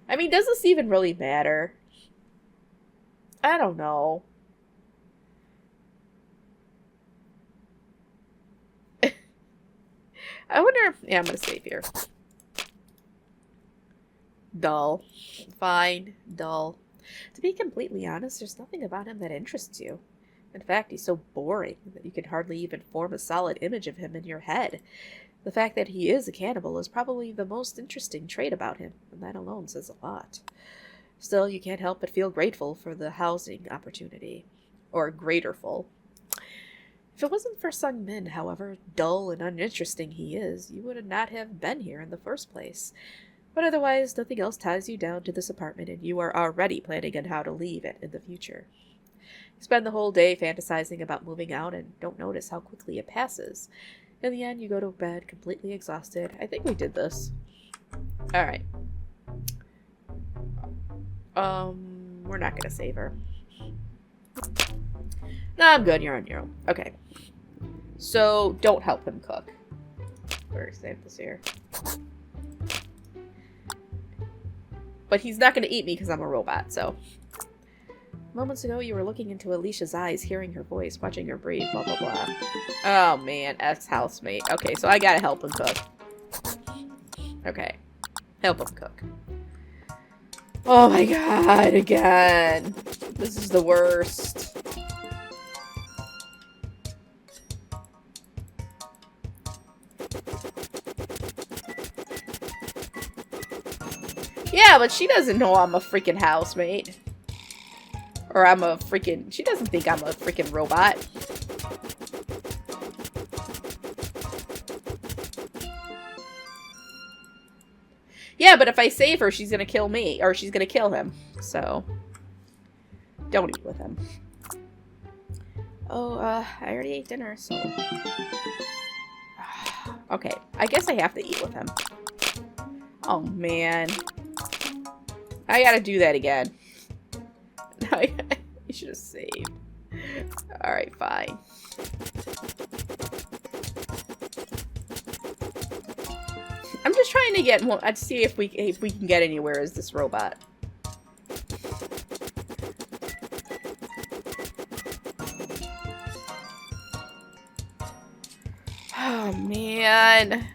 I mean, does this even really matter? I don't know. I wonder if... Yeah, I'm gonna save here. Dull. Fine. Dull. To be completely honest, there's nothing about him that interests you. In fact, he's so boring that you can hardly even form a solid image of him in your head. The fact that he is a cannibal is probably the most interesting trait about him, and that alone says a lot. Still, you can't help but feel grateful for the housing opportunity. Or greaterful. If it wasn't for Sung Min, however dull and uninteresting he is, you would not have been here in the first place. But otherwise, nothing else ties you down to this apartment, and you are already planning on how to leave it in the future. You spend the whole day fantasizing about moving out and don't notice how quickly it passes. In the end, you go to bed completely exhausted. I think we did this. Alright. We're not gonna save her. No, I'm good. You're on your own. Okay. So, don't help him cook. We're save this here. But he's not going to eat me because I'm a robot, so. Moments ago, you were looking into Alicia's eyes, hearing her voice, watching her breathe, blah, blah, blah. Oh, man. Ex-housemate. Okay, so I gotta help him cook. Okay. Help him cook. Oh my god, again. This is the worst. Yeah, but she doesn't know I'm a freaking housemate. Or I'm a freaking... She doesn't think I'm a freaking robot. Yeah, but if I save her, she's gonna kill me. Or she's gonna kill him. So... Don't eat with him. Oh, I already ate dinner, so... Okay, I guess I have to eat with him. Oh, man. I gotta do that again. You should have saved. Alright, fine. I'm just trying to get more. I'd see if we can get anywhere as this robot. Oh man.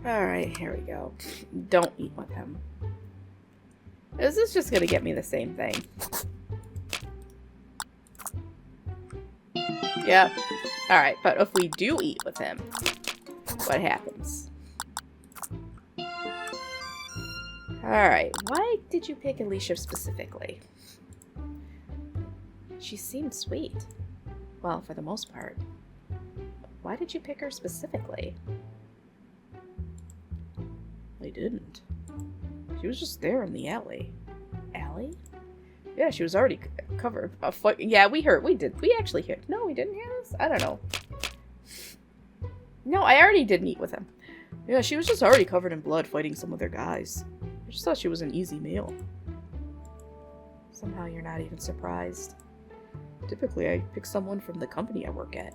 Alright, here we go. Don't eat with him. This is just gonna get me the same thing. Yep. Alright, but if we do eat with him, what happens? Alright, why did you pick Alicia specifically? She seemed sweet. Well, for the most part. Why did you pick her specifically? I didn't. She was just there in the alley. Alley? Yeah, she was already covered. Yeah, we heard. We did. We actually heard. No, we didn't hear this? I don't know. No, I already did meet with him. Yeah, she was just already covered in blood fighting some other guys. I just thought she was an easy meal. Somehow you're not even surprised. Typically, I pick someone from the company I work at.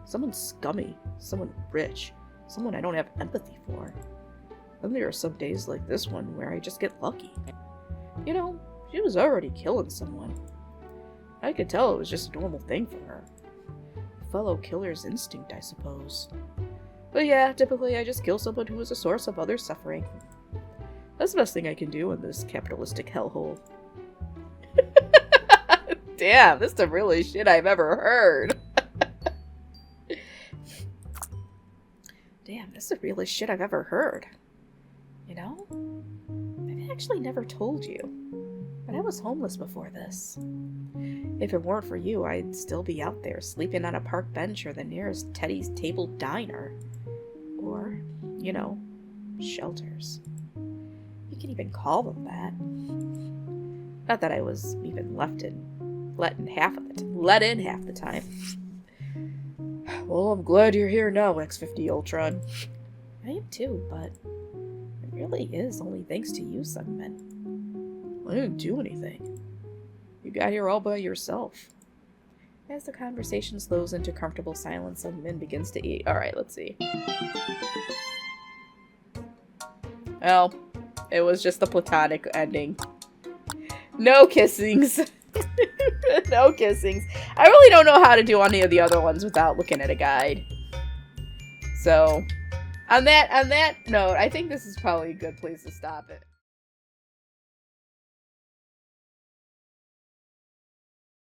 Someone scummy. Someone rich. Someone I don't have empathy for. Then there are some days like this one where I just get lucky. You know, she was already killing someone. I could tell it was just a normal thing for her. A fellow killer's instinct, I suppose. But yeah, typically I just kill someone who is a source of other suffering. That's the best thing I can do in this capitalistic hellhole. Damn, this is the realest shit I've ever heard. Damn, this is the realest shit I've ever heard. You know? I've actually never told you, but I was homeless before this. If it weren't for you, I'd still be out there sleeping on a park bench or the nearest Teddy's Table diner. Or, you know, shelters. You can even call them that. Not that I was even let in half the time. Well, I'm glad you're here now, X50 Ultron. I am too, but it really is only thanks to you, Sungmin. I didn't do anything. You got here all by yourself. As the conversation slows into comfortable silence, Sungmin begins to eat. Alright, let's see. Well, it was just a platonic ending. No kissings. No kissings. I really don't know how to do any of the other ones without looking at a guide. So, on that note, I think this is probably a good place to stop it.